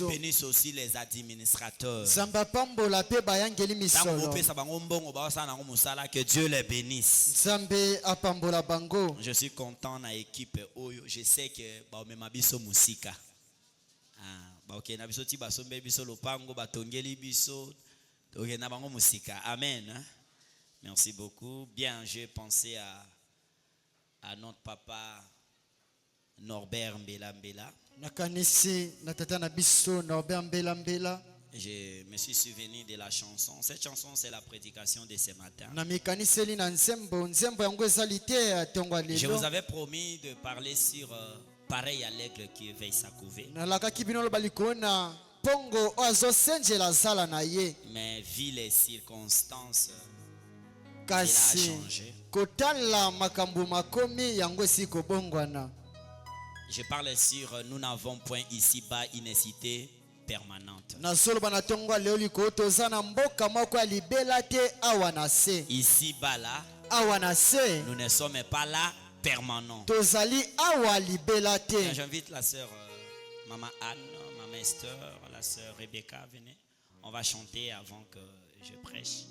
bénisse aussi les administrateurs. Que Dieu les bénisse. Je suis content dans l'équipe. Je sais que Babiso Musika. Amen. Merci beaucoup. Bien, j'ai pensé à notre papa Norbert Mbela Mbela. Je me suis souvenu de la chanson. Cette chanson, c'est la prédication de ce matin. Je vous avais promis de parler sur pareil à l'aigle qui veille sa couvée. Mais vu les circonstances, il a changé. Je parle sur nous n'avons point ici-bas une cité permanente. Ici-bas là, nous ne sommes pas là permanents. J'invite la sœur Maman Anne, Maman Esther, la sœur Rebecca, venez. On va chanter avant que je prêche.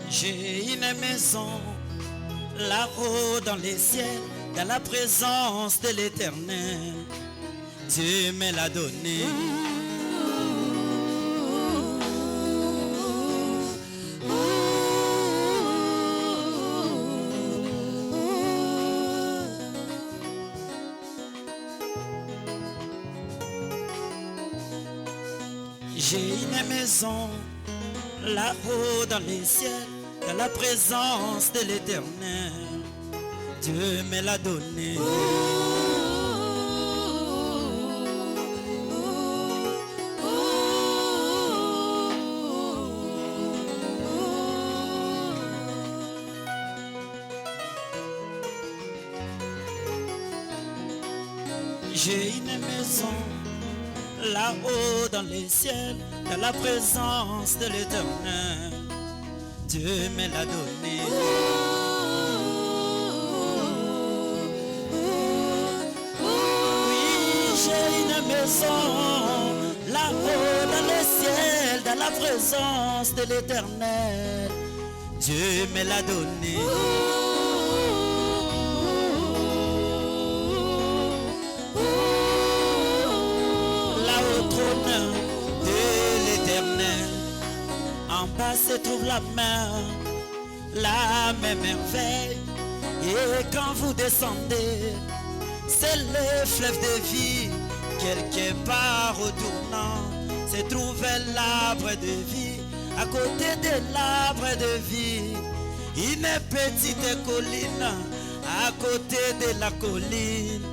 J'ai une maison là-haut dans les ciels, dans la présence de l'Éternel. Dieu me l'a donné. J'ai une maison là-haut dans les ciels, dans la présence de l'Éternel. Dieu me l'a donné. J'ai une maison là-haut dans les ciels, dans la présence de l'Éternel. Dieu me l'a donné. Oui, j'ai une maison là-haut dans les ciels, dans la présence de l'Éternel. Dieu me l'a donné. En bas se trouve la mer merveille. Et quand vous descendez, c'est le fleuve de vie. Quelque part au tournant, se trouve l'arbre de vie. À côté de l'arbre de vie, une petite colline. À côté de la colline,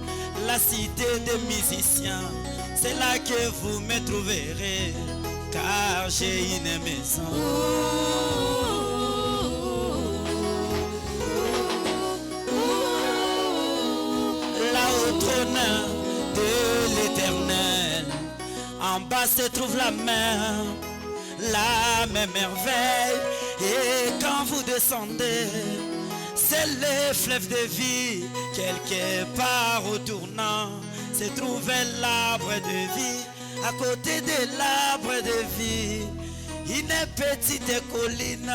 la cité des musiciens. C'est là que vous me trouverez, car j'ai une maison. Là au trône de l'Éternel, en bas se trouve la mer merveille. Et quand vous descendez, c'est le fleuve de vie. Quelque part au tournant, se trouve l'arbre de vie. À côté de l'arbre de vie, une petite colline.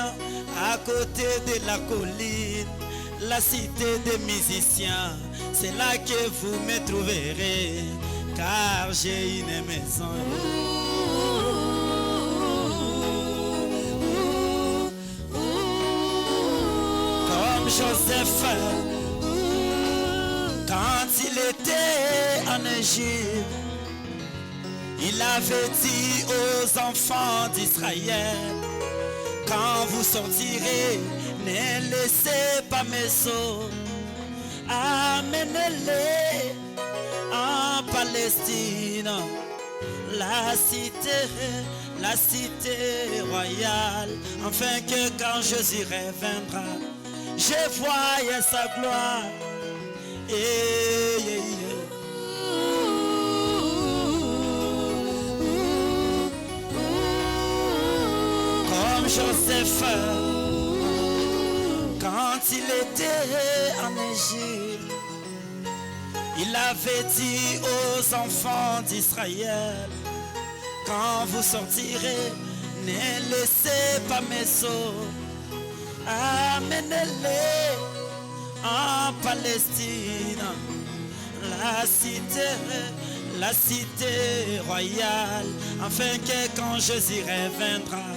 À côté de la colline, la cité des musiciens. C'est là que vous me trouverez, car j'ai une maison. Comme Joseph, quand il était en Égypte, il avait dit aux enfants d'Israël, quand vous sortirez, ne laissez pas mes os, amenez-les en Palestine, la cité royale, afin que quand Jésus reviendra, je voyais sa gloire. Comme Joseph, quand il était en Égypte, il avait dit aux enfants d'Israël, quand vous sortirez, ne laissez pas mes os, amenez-les en Palestine, la cité royale, afin que quand Jésus reviendra,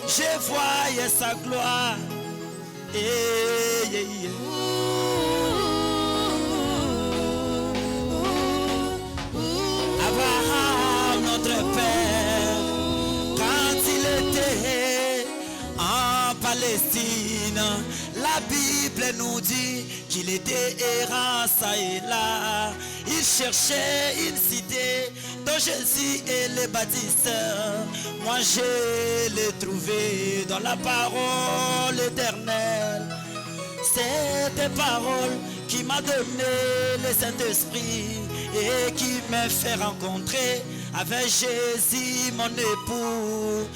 je voyais sa gloire. Abraham, notre père, quand il était en Palestine, la Bible nous dit qu'il était errant ça et là. Il cherchait une cité dont Jésus est le bâtisseur. Moi je l'ai trouvé dans la parole éternelle. Cette parole qui m'a donné le Saint-Esprit et qui m'a fait rencontrer avec Jésus mon époux.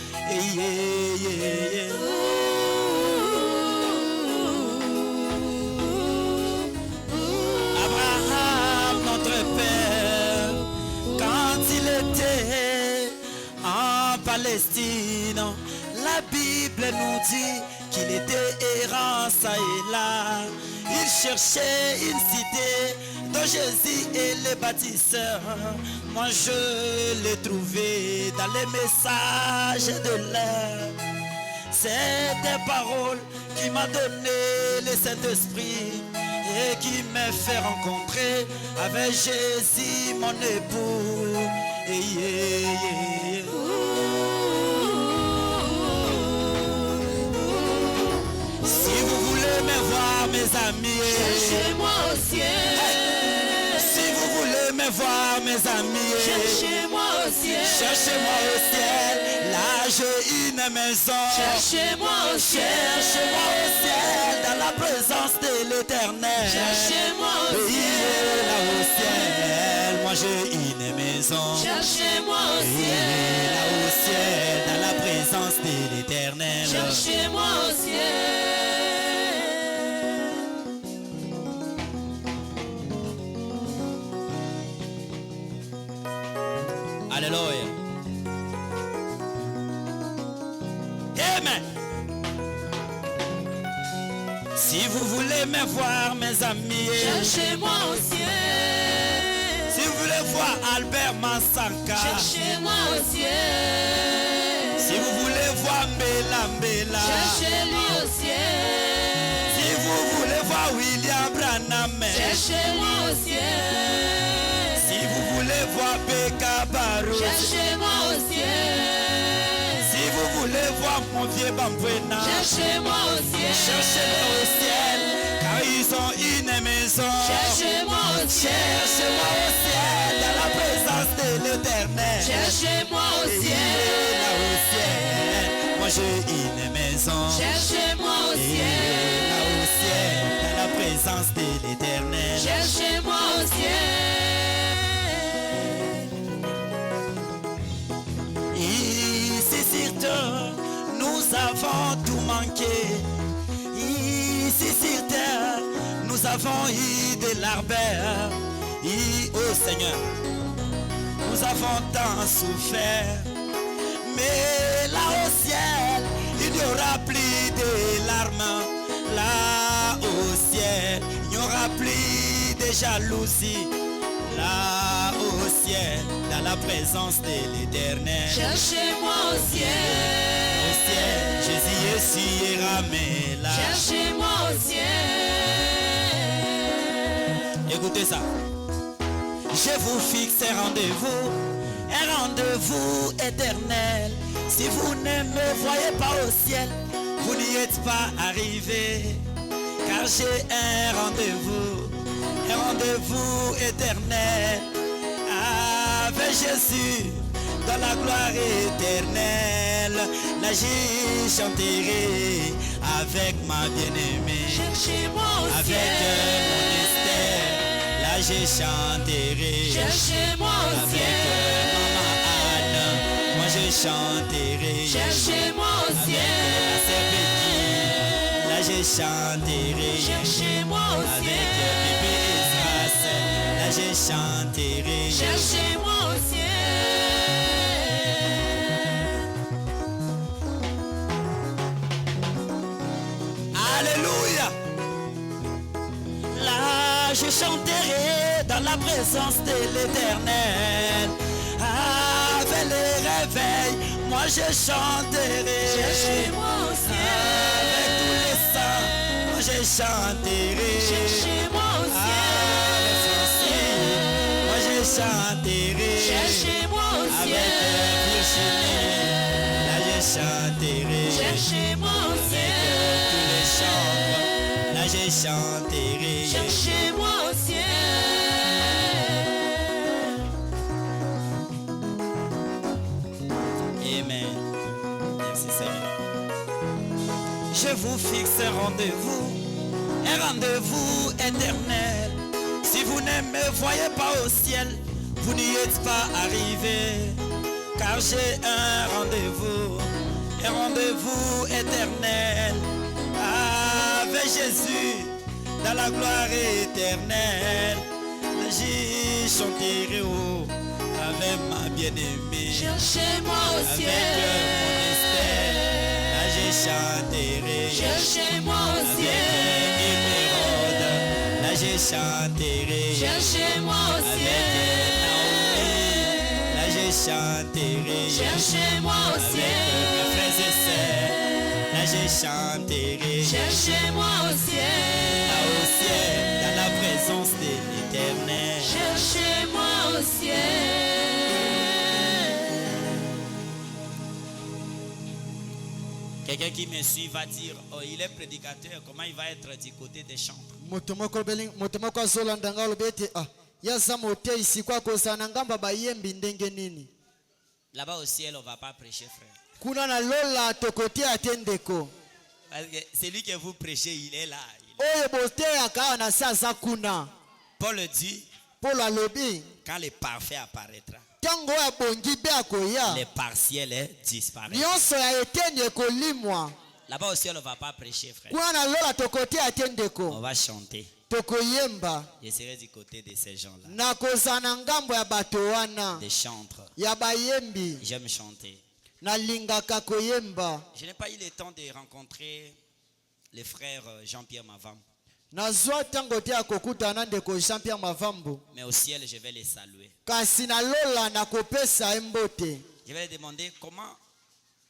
Abraham, notre père, quand il était en Palestine, la Bible nous dit qu'il était errant ça et là. Il cherchait une cité dont Jésus est le bâtisseur. Moi je l'ai trouvé dans les messages de l'air. C'est des paroles qui m'a donné le Saint-Esprit et qui m'a fait rencontrer avec Jésus mon époux. Si vous voulez me voir mes amis, cherchez-moi au ciel. Si vous voulez me voir mes amis, cherchez-moi au ciel. Cherchez-moi au ciel. Là j'ai une maison. Cherchez-moi au ciel. Cherchez-moi au ciel dans la présence de l'Éternel. Cherchez-moi au ciel. Là au ciel, moi j'ai une maison. Cherchez-moi au ciel. Là au ciel dans la présence de l'Éternel. Cherchez-moi au ciel. Alléluia. Amen. Si vous voulez me voir mes amis, cherchez-moi au ciel. Si vous voulez voir Albert Massaka, cherchez-moi au ciel. Si vous voulez voir Mbela, cherchez-lui au ciel. Si vous voulez voir William Branham, cherchez-moi au ciel. Si vous voulez voir Beka Barou, cherchez-moi au ciel. Si vous voulez voir mon vieux Bambouena, cherchez-moi au ciel. Cherchez-moi au ciel, car ils ont une maison. Cherchez-moi au ciel. Cherchez-moi au ciel, dans la présence de l'Éternel. Cherchez-moi au ciel. Là au ciel, moi j'ai une maison. Cherchez-moi au ciel. Là au ciel, dans la présence de l'Éternel. Cherchez-moi au ciel. Ici sur terre, nous avons tout manqué. Ici sur terre, nous avons eu de l'arbeur. Oh Seigneur, nous avons tant souffert. Mais là au ciel, il n'y aura plus de larmes. Là au ciel, il n'y aura plus de jalousie. Là au ciel, dans la présence de l'Éternel. Cherchez-moi au ciel. Au ciel, Jésus est sur ramé là. Cherchez-moi au ciel. Écoutez ça. Je vous fixe un rendez-vous éternel. Si vous ne me voyez pas au ciel, vous n'y êtes pas arrivé. Car j'ai un rendez-vous éternel avec Jésus dans la gloire éternelle. Là je chanterai avec ma bien-aimée. Cherchez-moi au Avec ciel. mon Esther, là je chanterai. Cherchez-moi au Avec ciel. maman Anne, moi je chanterai. Cherchez-moi au Avec ciel. la sœur Betty, là je chanterai. Cherchez-moi au Avec ciel. bébé Esdras, là je chanterai. Cherchez-moi au ciel. Alléluia. Là je chanterai dans la présence de l'Éternel. Avec les réveils, moi je chanterai. Cherchez-moi au ciel. Avec tous les saints, moi je chanterai. Cherchez-moi au Avec Francine, moi je ciel. chanterai. Cherchez-moi au Avec Virginie, là je chanterai. ciel. Cherchez-moi au Avec tous les chambres, là je chanterai. ciel. Cherchez-moi au ciel. Amen. Merci Seigneur. Je vous fixe un rendez-vous éternel. Si vous ne me voyez pas au ciel, vous n'y êtes pas arrivé. Car j'ai un rendez-vous éternel avec Jésus dans la gloire éternelle. J'y chanterai haut avec ma bien-aimée. Cherchez-moi au Avec ciel. mon Esther, là je chanterai. Cherchez-moi au Avec ciel. Émeraude, là je chanterai. Cherchez-moi au Avec ciel. Naomi, là je chanterai. Cherchez-moi au Avec ciel. mes frères et sœurs, là je chanterai. Cherchez-moi au Là ciel. au ciel, dans la présence de l'Éternel. Cherchez-moi au ciel. Quelqu'un qui me suit va dire, oh, il est prédicateur, comment il va être du côté des chantres? moto moko azolanda nga alobi ete yaza moteisi kwa kozala ngamba bayembi ndenge nini Là-bas au ciel, on ne va pas prêcher, frère. kuna na lola tokotia te ndeko Parce que celui que vous prêchez, il est là. oyo boteyaka awa na se aza kuna Paul dit, polo alobi quand le parfait apparaîtra, ntango oyo abongi be akoya les partiels disparaissent. nyonso ya eteni ekolimwa Là-bas au ciel, on ne va pas prêcher, frère. kuna na lola tokotia te On ndeko va chanter. tokoyemba Je serai du côté de ces gens-là, na kozala na ngambo ya bato wana des chantres. ya bayembi J'aime chanter. nalingaka koyemba Je n'ai pas eu le temps de rencontrer le frère Jean-Pierre Mavam, nazwa ntango te ya kokutana ndeko Jean Pierre Mavambo mais au ciel, je vais les saluer. kasi na lola nakopesa ye mbote Je vais lui demander comment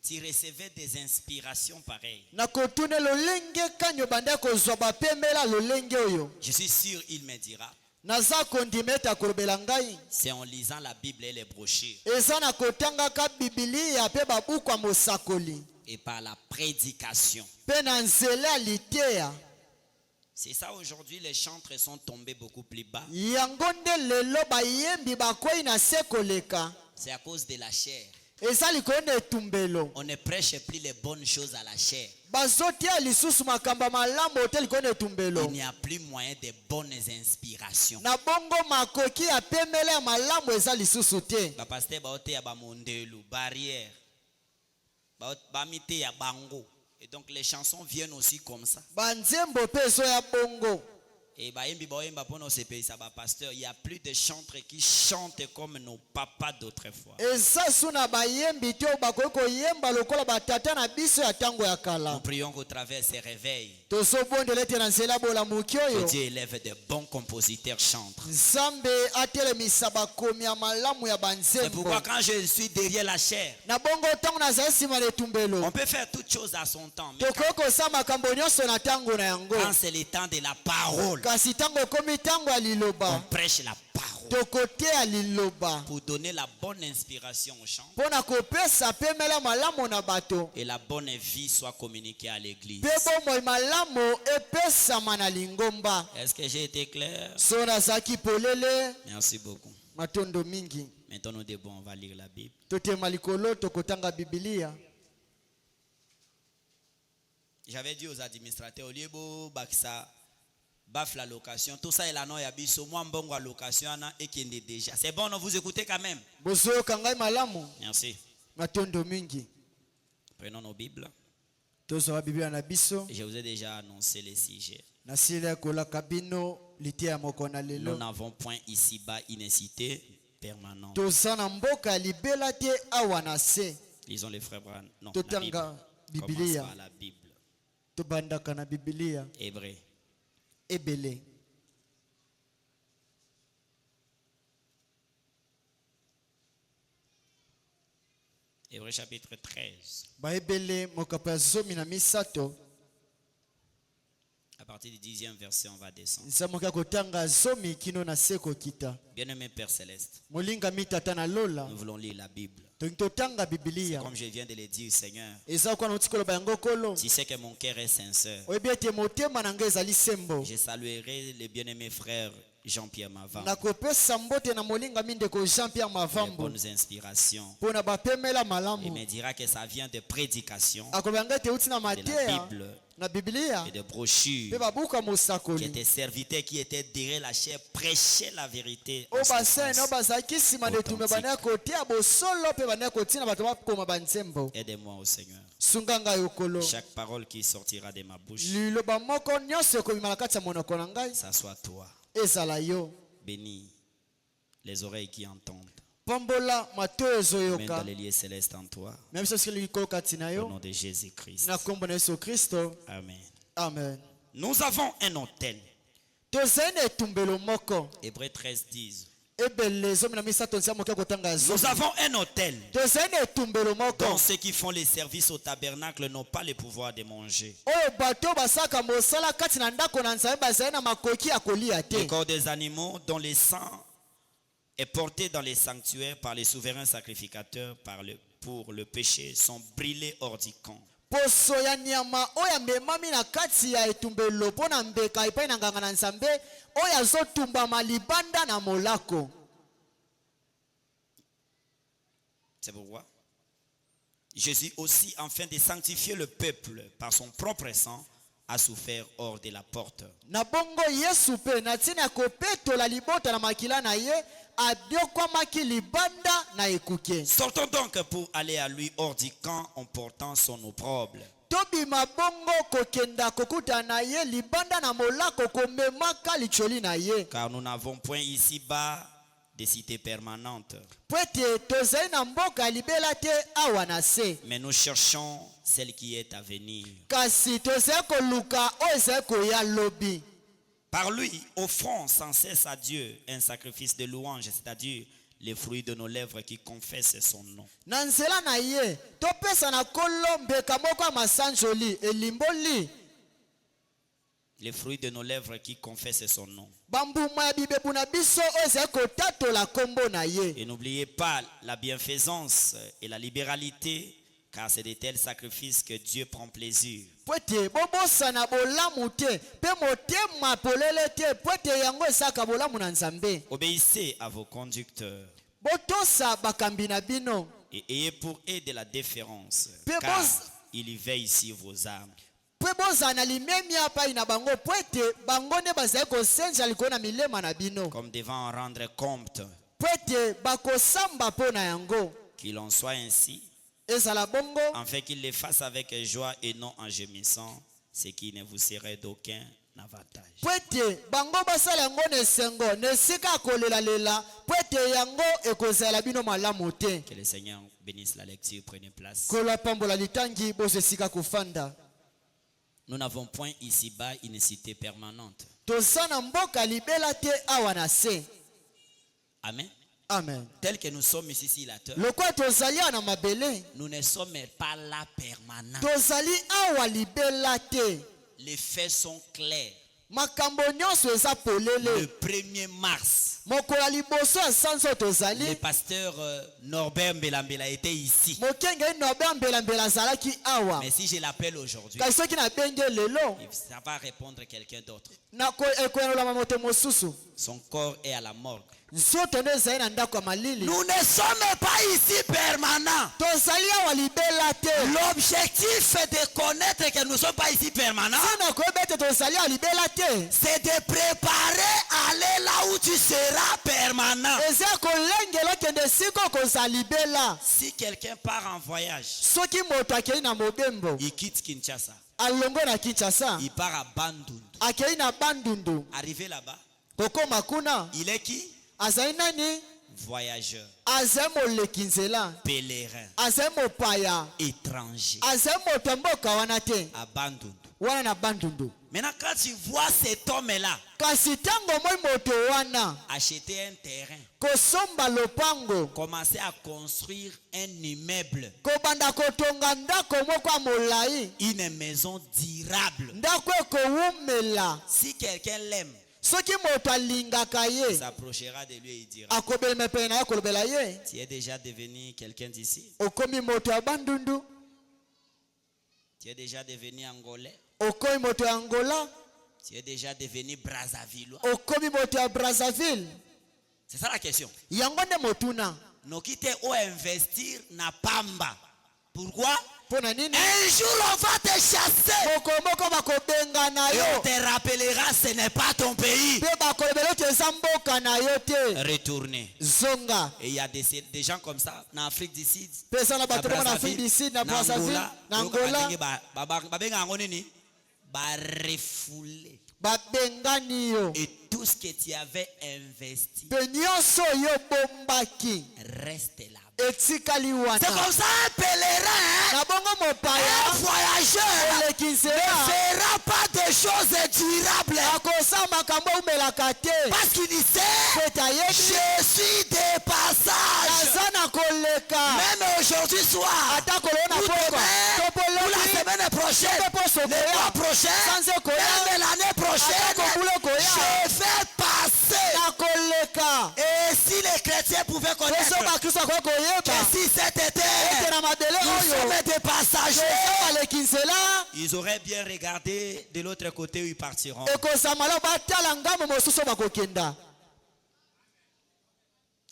tu recevais des inspirations pareilles. nakotune lolenge kani obanda kozwa bapemela lolenge oyo Je suis sûr, il me dira. naza kondima ete akolobela ngai C'est en lisant la Bible et les brochures eza na kotangaka bibilia mpe babuku ya mosakoli et par la prédication. mpe na nzela ya liteya C'est ça aujourd'hui, les chantres sont tombés beaucoup plus bas. yango nde lelo bayembi bakwei na se koleka C'est à cause de la chair. eza likolo na etumbelo On ne prêche plus les bonnes choses à la chair. bazotia lisusu makambo ya malamu te likolo na etumbelo Il n'y a plus moyen de bonnes inspirations. na bongo makoki ya pemele ya malamu eza lisusu te Ba pasteur baote ya ba mondelu, barrière. Ba mite ya bango. Et donc les chansons viennent aussi comme ça. banzembo mpe ezoya bongo Et baembi baoyemba mpona osepelisa ba pasteur, il y a plus de chantres qui chantent comme nos papas d'autrefois. eza su na bayembi te oyo bakoki koyemba lokola batata na biso ya ntango ya Nous kala prions qu'au travers ces réveils, tozobondela ete na nzela ya bolamuki que oyo Dieu élève de bons compositeurs chantres. nzambe atelemisa bakomi ya malamu ya C'est pourquoi banzembo quand je suis derrière la chair, na bongo ntango nazali nsima na etumbelo on peut faire toutes choses à son temps. Mais tokoki kosala makambo nyonso na ntango na yango quand c'est le temps de la parole, kasi ntango ekomi ntango ya on liloba prêche la parole tokoteya liloba pour donner la bonne inspiration aux chants mpo na kopesa pemela malamu na bato et la bonne vie soit communiquée à l'église. mpe bomoi malamu epesama na lingomba Est-ce que j'ai été clair? so nazalaki polele Merci beaucoup. matondo mingi Maintenant, nous devons, on va lire la Bible. totema likolo tokotanga bibilia. J'avais dit aux administrateurs, au lieu de baksa, baf la location, tout ça est là, non, il y a biso, moi, mbongo à location, et qui est déjà. C'est bon, non, vous écoutez quand même. Bozo kangai malamu. Merci. Matondo mingi. Prenons nos Bibles. Tozo wa biblia na biso. Je vous ai déjà annoncé les sujets. Na sile kola kabino litia mokona Nous lelo. n'avons point ici-bas une cité permanente. Toza na mboka libela te awa na se. Lisons les frères Bran. Non, la Bible. Totanga Commence bibilia. par la Bible. Tobandaka na bibilia. Hébreu. Ebele. Hébreu chapitre 13. Baebele mokapa zomi na misato. À partir du 10e verset, on va descendre. Nsamoka kotanga zomi kino na seko kita. Bien-aimé Père Céleste, Molinga mitata na lola. nous voulons lire la Bible. Totanga bibilia. Comme je viens de le dire, Seigneur, Eza kwa notikolo bayango kolo. si c'est que mon cœur est sincère, Oyebi ete motema na ngai ezali sembo. je saluerai les bien-aimés frères Jean-Pierre Mavin nakopesa mbote na molinga mindeko Jean-Pierre pour les Mavambo bonnes inspirations. mpona bapemela Il malamu me dira que ça vient de prédications, akobanga ete euti na de la mateya Bible na biblia et de mpe brochures babuka qui mosakoli étaient serviteurs, qui étaient derrière la chair, prêchaient la vérité. en oyo ce basene sens. oyo bazalaki nsima na etume bandaki kotia bosolo mpe bandaki kotina bato bakoma banzembo Aide-moi au Seigneur. sunga ngai okolo Chaque parole qui sortira de ma bouche, liloba moko nyonso ekobima na kati ya monoko na ngai ça soit toi. ezala yo Bénis les oreilles qui entendent. pambola matoyo Mène ezoyoka dans les lieux célestes en toi. na biso soki likolo kati na Au yo nom de Jésus-Christ. na nkombo na yesu kristo Amen. amen. Nous avons un autel. tozali na etumbelo moko Hébreu 13 10. ebele zomi na misato nsia moke kotanga Nous zomi avons un autel tozali na etumbelo moko dont ceux qui font les services au tabernacle n'ont pas le pouvoir de manger. oyo bato basalaka mosala kati na ndako na nzambe bazali na makoki ya kolia Les te corps des animaux dont le sang est porté dans les sanctuaires par les souverains sacrificateurs pour le péché sont brûlés hors du camp. poso ya nyama oyo amemami na kati ya etumbelo mpo na mbeka epai na nganga na nzambe oyo azotumbama libanda na molako. C'est pourquoi Jésus aussi, afin de sanctifier le peuple par son propre sang, a souffert hors de la porte. na bongo yesu mpe na ntina ya kopetola libota na makila na ye abiokwamaki libanda na ekuke. Sortons donc pour aller à lui hors du camp en portant son opprobre. tobima bongo kokenda kokutana na ye libanda na molako komemaka licholi na ye Car nous n'avons point ici-bas de cité permanente, po ete tozali na mboka ya libela te awa na se mais nous cherchons celle qui est à venir. kasi tozali koluka oyo ezali koya lobi. Par lui, offrons sans cesse à Dieu un sacrifice de louange, c'est-à-dire les fruits de nos lèvres qui confessent son nom. na nzela na ye topesa na kolo mbeka moko ya masanjoli elimboli Les fruits de nos lèvres qui confessent son nom. bambuma ya bibebu na biso oyo ezali kotatola kombo na ye. Et n'oubliez pas la bienfaisance et la libéralité, car c'est de tels sacrifices que Dieu prend plaisir. po ete bobosana bolamu te mpe motema polele te po ete yango esalaka bolamu na nzambe. Obéissez à vos conducteurs botosa bakambi na bino et ayez pour eux de la déférence, Pe car bos- il veille sur vos âmes. mpe bozala na limemia epai na bango po ete bango nde bazali kosenza likolo na milema na bino Comme devant en rendre compte, po ete bakosamba mpo na yango. qu'il en soit ainsi, ezala bongo afin qu'il les fasse avec joie et non en gémissant, ce qui ne vous serait d'aucun avantage. po ete bango basala yango na esengo na esika ya kolelalela po ete yango ekozala bino malamu te. Que le Seigneur bénisse la lecture, prenez place. kolo apambola litangi bozo esika kofanda. Nous n'avons point ici-bas une cité permanente. toza na mboka libela te awa na se. Amen. Amen. Tel que nous sommes ici, là, lokola tozali awa na mabele nous ne sommes pas là permanents. tozali awa libela te. Les faits sont clairs. makambo nyonso eza polele. Le 1er mars, mokolo ya liboso ya sanza oyo le tozali pasteur Norbert Mbelambela était ici. mokengeli norbert mbelambela azalaki awa. Mais si je l'appelle aujourd'hui, kasi soki nabengi lelo ça va répondre quelqu'un d'autre. ekoyanola moto mosusu. Son corps est à la morgue. nzoto nde ezali na ndako ya malili. Nous ne sommes pas ici permanents. tozali awa libela te. L'objectif est de connaître que nous ne sommes pas ici permanents. sana koyeba ete tozali awa libela te. C'est de préparer à aller là où tu seras permanent. eza kolengela okende esika okozala libela. Si quelqu'un part en voyage, soki moto akei na mobembo il quitte Kinshasa, alongo na kinshasa il part à Bandundu. akei na bandundu Arrivé là-bas, kokoma kuna il est qui? azali nani? Voyageur, azali moleki nzela, pèlerin, azali mopaya, étranger, azali moto ya mboka wana te, à Bandundu. wana na bandundu. Maintenant, quand tu vois cet homme-là kasi ntango moi moto wana acheter un terrain, kosomba lopango, commencer à construire un immeuble, kobanda kotonga ndako moko ya molai, une maison durable, ndako ekowumela, si quelqu'un l'aime, soki moto alingaka il ye s'approchera de lui et il dira: akobelema pene na ye kolobela ye, tu es déjà devenu quelqu'un d'ici? okomi moto ya bandundu, Tu es déjà devenu angolais? okomi moto ya Angola, Tu es déjà devenu Brazzaville? okomi moto ya Brazzaville. C'est ça la question. Yango nde motuna. Nokite o investir na pamba. Pourquoi? Pona nini? Un jour on va te chasser Moko bakobenga na et yo. on te rappellera ce n'est pas ton pays. Pe bakolobela te eza mboka na yo te. Retourner. Zonga. Et il y a des gens comme ça en Afrique du Sud, Pesa na na bato na Afrique du Sud, na Brazzaville, na Angola. babenga yango nini? Ba refouler. Babengani yo. Et tout ce que tu avais investi Pe nyonso yo bombaki. reste là. Etikali wana. C'est comme ça un pèlerin, Na bongo un mopaya. voyageur Oleki ne nzela. fera pas de choses durables Akosa makambo umelaka te. parce qu'il disait: Peta yebi. je suis de passage. Aza na koleka. Même aujourd'hui soir, Ata kolona ou poko. demain, Topolo ou la semaine prochaine, le mois prochain, Sanze koya. même l'année prochaine, Ata kokulo koya. je vais passer. Na koleka. Et si les chrétiens pouvaient Peso connaître bakristo kwa koyeba. que si cet été Ete na mabele nous oyo. sommes des passagers, Aleki nzela. ils auraient bien regardé de l'autre côté où ils partiront. Ekosamala batala ngambo mosusu bakokenda.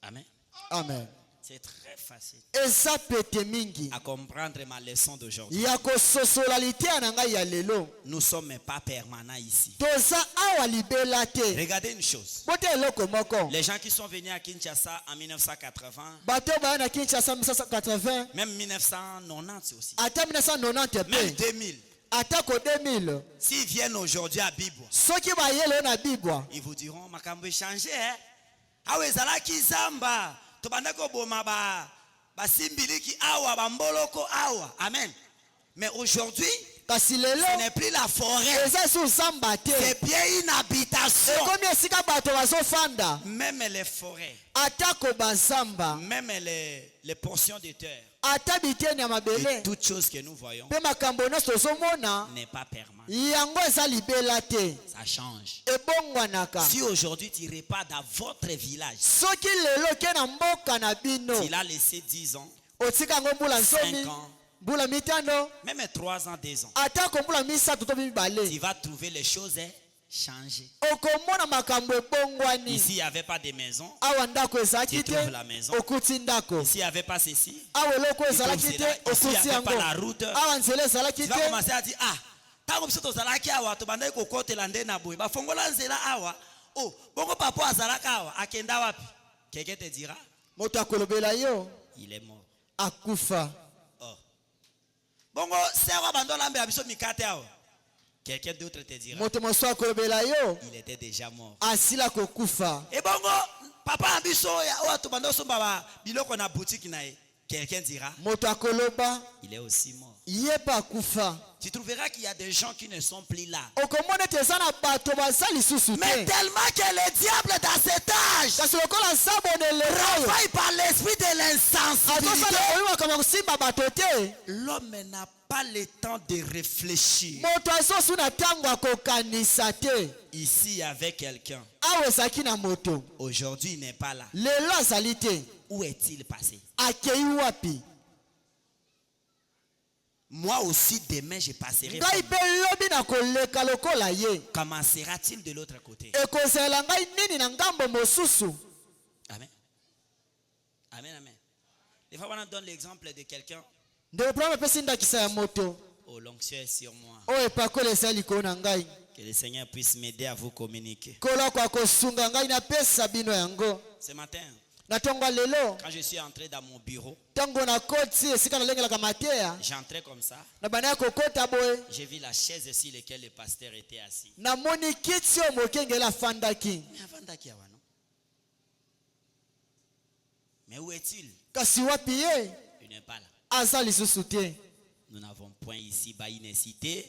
Amen. Amen. C'est très facile Eza pete mingi. à comprendre ma leçon d'aujourd'hui. Ya kososola litea na ngai ya lelo. Nous ne sommes pas permanents ici. Toza awa libela te. Regardez une chose. Bote eloko moko. Les gens qui sont venus à Kinshasa en 1980, Bato baya na Kinshasa 1980. même 1990 aussi, Ata 1990 même pe. 2000, Atako 2000. s'ils viennent aujourd'hui à Bibwa, Soki bayele na bibwa. ils vous diront: makambo changé, hein? Awe zalaki zamba, tobandako boma ba simbiliki awa, bamboloko awa. Amen. Mais aujourd'hui, Kasi lelo. ce n'est plus la forêt, Eza su samba te. c'est bien une habitation. Ekomi esika bato bazofanda. Même les forêts, Atako bazamba. même les portions de terre, Ata biteni ya et mabele. toutes choses que nous voyons Pe makambo nyonso tozomona. n'est pas permanent. Yango eza libela te. Ça change. Ebongwanaka. Si aujourd'hui tu repars dans votre village, Soki lelo ke na mboka na bino. s'il a laissé 10 ans, Otika ngo mbula 5 nsomi. ans, Mbula mitano. même 3 ans, 2 ans, Atako mbula misato to mibale. tu vas trouver les choses changer. Okomona makambo ebongwani. Ici, il n'y avait pas de maison. Awa ndako ezalaki Tu te. trouves la maison. Okuti ndako. Ici, il n'y avait pas ceci. Awa eloko Tu ezalaki trouves te. cela. Ici, il n'y Okuti avait pas yango. la route. Awa nzela ezalaki Tu vas te. commencer à dire: ah, tango biso tozalaki awa tobandaki kokotela nde na boye bafongola nzela awa. Oh, bongo papa azalaka awa akenda wapi? Quelqu'un te dira: Moto akolobela yo. il est mort. Akufa. Oh. Bongo sewa bandola mbe biso mikate awa. Quelqu'un d'autre te dira: Moto moso akolobela yo. il était déjà mort. Asila kokufa. Et bongo papa biso oya to bando somba ba biloko na boutique na ye. Quelqu'un dira: Moto akoloba. il est aussi mort. Yepa akufa. Tu trouveras qu'il y a des gens qui ne sont plus là. Okomona te eza na bato baza lisusu Mais te. tellement que le diable dans cet âge Kasi lokola sabonelelo. travaille par l'esprit de Atosala l'insensibilité, koyeba kama akoka kosimba bato te. L'homme n'a pas le temps de réfléchir. Moto azosu na ntango akokanisa te. Ici, il y avait quelqu'un. Awa ezalaki na moto. Aujourd'hui, il n'est pas là. Lelo azali te. Où est-il passé? Akei wapi? Moi aussi, demain, je passerai. Ngai pe lobi na koleka lokola ye. Comment sera-t-il de l'autre côté? Ekozela ngai nini na ngambo mosusu? Amen. Amen, amen. Des fois, on donne l'exemple de quelqu'un. Ndio problème pesi ndakisa ya moto. Oh, l'onction est sur moi. Oyo epakole ezali kona ngai. Que le Seigneur puisse m'aider à vous communiquer. Kola kwa kosunga ngai na pesa bino yango. Ce matin, Na tonga lelo. quand je suis entré dans mon bureau, Tango na koti esika na lengela kamatea. j'entrais comme ça. Na bana kokota boy. J'ai vu la chaise sur laquelle le pasteur était assis. Na moni kiti o mokengela fandaki. Mais avant d'akiawa, non? Mais où est-il? Kasi wapi ye? Il n'est pas là. Aza lisusu te. Nous n'avons point ici une cité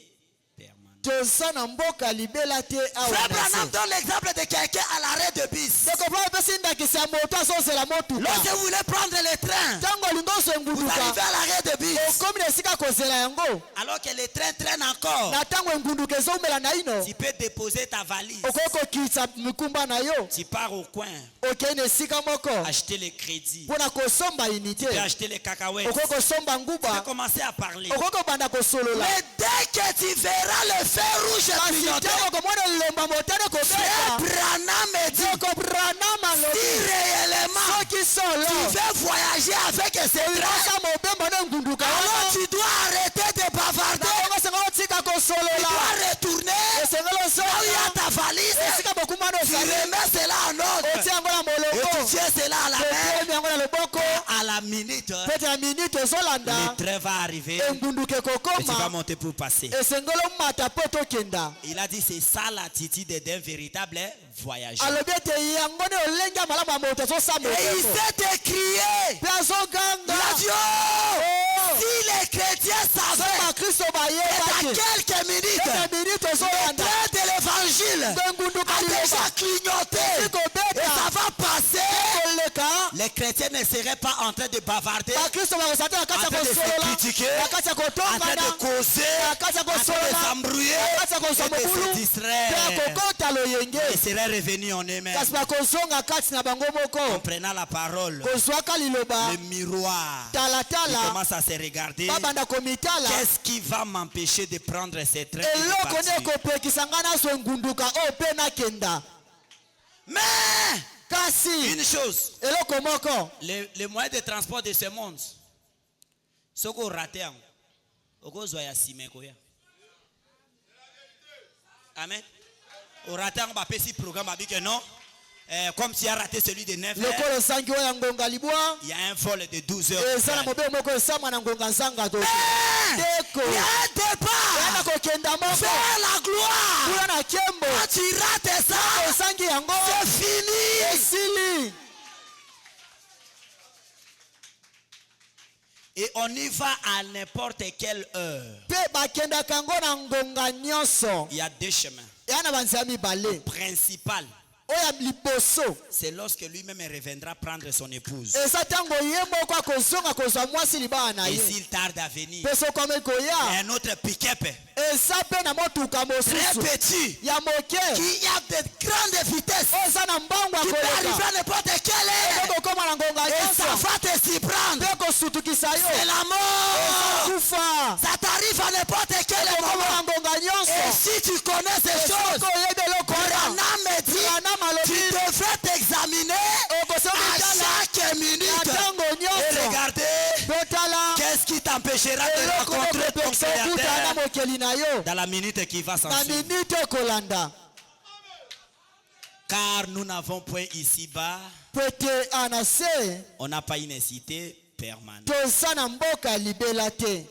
permanente. Toza na mboka libela te awa. Frère Branham donne l'exemple de quelqu'un à l'arrêt de bus. Doko problème pesi ndakisa ya moto azozela motuka. Lorsque vous voulez prendre le train, Tango lingo vous zenguduka. arrivez à l'arrêt de bus. Okomi na esika kozela yango. Alors que le train traîne encore, Na tango engunduka ezomela na ino. tu peux déposer ta valise. Okoko kitsa mikumba na yo. Tu pars au coin, Okei na esika moko. acheter le crédit, Mpona kosomba unité. tu peux acheter les cacahuètes. Okoko somba Tu peux nguba. commencer à parler. Okoko banda kosolola. Mais dès que tu verras le feu rouge Kasi clignoter, tango komona lomba motane Frère kobeta. Branham me dit, Doko Branham si alobi. réellement Soki tu solo. veux voyager avec ce train, Oza mobemba na engunduka. alors tu dois arrêter de bavarder. Tango senga otika Tu kosolola. dois retourner Esengelo là où il y a solo. ta valise. Esika bokumbana Tu osali. remets cela en ordre. Otia yango na Et molongo. tu tiens cela à la main. Otiemi yango na loboko. À la minute, Pete ya minute ezolanda. le train va arriver Engunduka et tu vas ekokoma. monter pour passer. Esengelo mata po tokenda. Il a dit c'est ça l'attitude d'un véritable voyageur. Alobi ete yango nde olenge ya malamu ya moto azosamba Et il ekeko. s'est écrié. Mpe azoganga. Il a dit oh, si les chrétiens Soki savaient bakristo que bayebaki. dans quelques minutes, Ete minute le ezolanda. train de l'évangile Engunduka a déjà liloba. clignoté et ça Ekobeta. va passer. Koleka. Les chrétiens ne seraient pas en train de bavarder, Bakristo bakosala te na kati ya en train de se kosolola. critiquer, Na kati ya en train kotongana. de causer, Na kati ya en train de kosolola. s'embrouiller Na kati ya kozwa et de se mobulu. Mpe ya distraire. kokota loyenge. Ils seraient revenus en eux-mêmes Kasi bakozonga kati na bango en moko. prenant la parole. Kozwaka liloba. Le miroir. Ils Talatala. commencent à se regarder. Babanda komitala. Qu'est-ce qui va m'empêcher de prendre ces trains et de Eloko nde partir? ekopekisa ngai naso engunduka oyo mpe nakenda. Mais Kasi une chose, eloko moko. les moyens de transport de ce monde, ce qu'on rate, on ya sime koya. Amen. On rate un petit programme avec que non. Comme tu as raté celui de 9 heures, Lokolo esangi oyo ya ngonga libwa. il y a un vol de 12 heures. Eza na mobile moko esamwa na ngonga nzanga to. Mais Deko. il y a un départ Yana kokenda moko. vers la gloire. Kuna na kembo. Quand tu rates ça, Esangi yango. c'est fini. Esili. Et on y va à n'importe quelle heure. Pe bakendaka yango na ngonga nyonso. Il y a deux chemins. Yana banzia mibale. Principal, Oya liboso. c'est lorsque lui-même reviendra prendre son épouse. Eza tango ye moko akozonga kozwa mwasi libala na Et ye. s'il tarde à venir, Pe soki il y a koya. un autre pick-up Eza mpe na motuka très mosusu. petit Ya moke. qui a de grandes vitesses, Oyo eza na mbangu ya qui peut arriver koleka. à n'importe quelle heure. Okokoma na ngonga Et ça nyonso. va te s'y prendre. Mpe kosutukisa C'est yo. la mort. Kufa. Ça t'arrive à n'importe quel Okokoma moment. na ngonga Et nyonso. si tu connais ces choses, Soki oyebi eloko Branham wana. me dit, Branham tu alobi. devrais t'examiner à Okosomikala. chaque minute Na tango et nyonso. regarder Botala. qu'est-ce qui t'empêchera de Eloko rencontrer ton ekopekisa okutana na Créateur mokeli na yo. dans la minute qui va Na s'ensuivre. minute ekolanda. Car nous n'avons point ici-bas, Pete anase. on n'a pas une cité permanente. Toza na mboka libela te.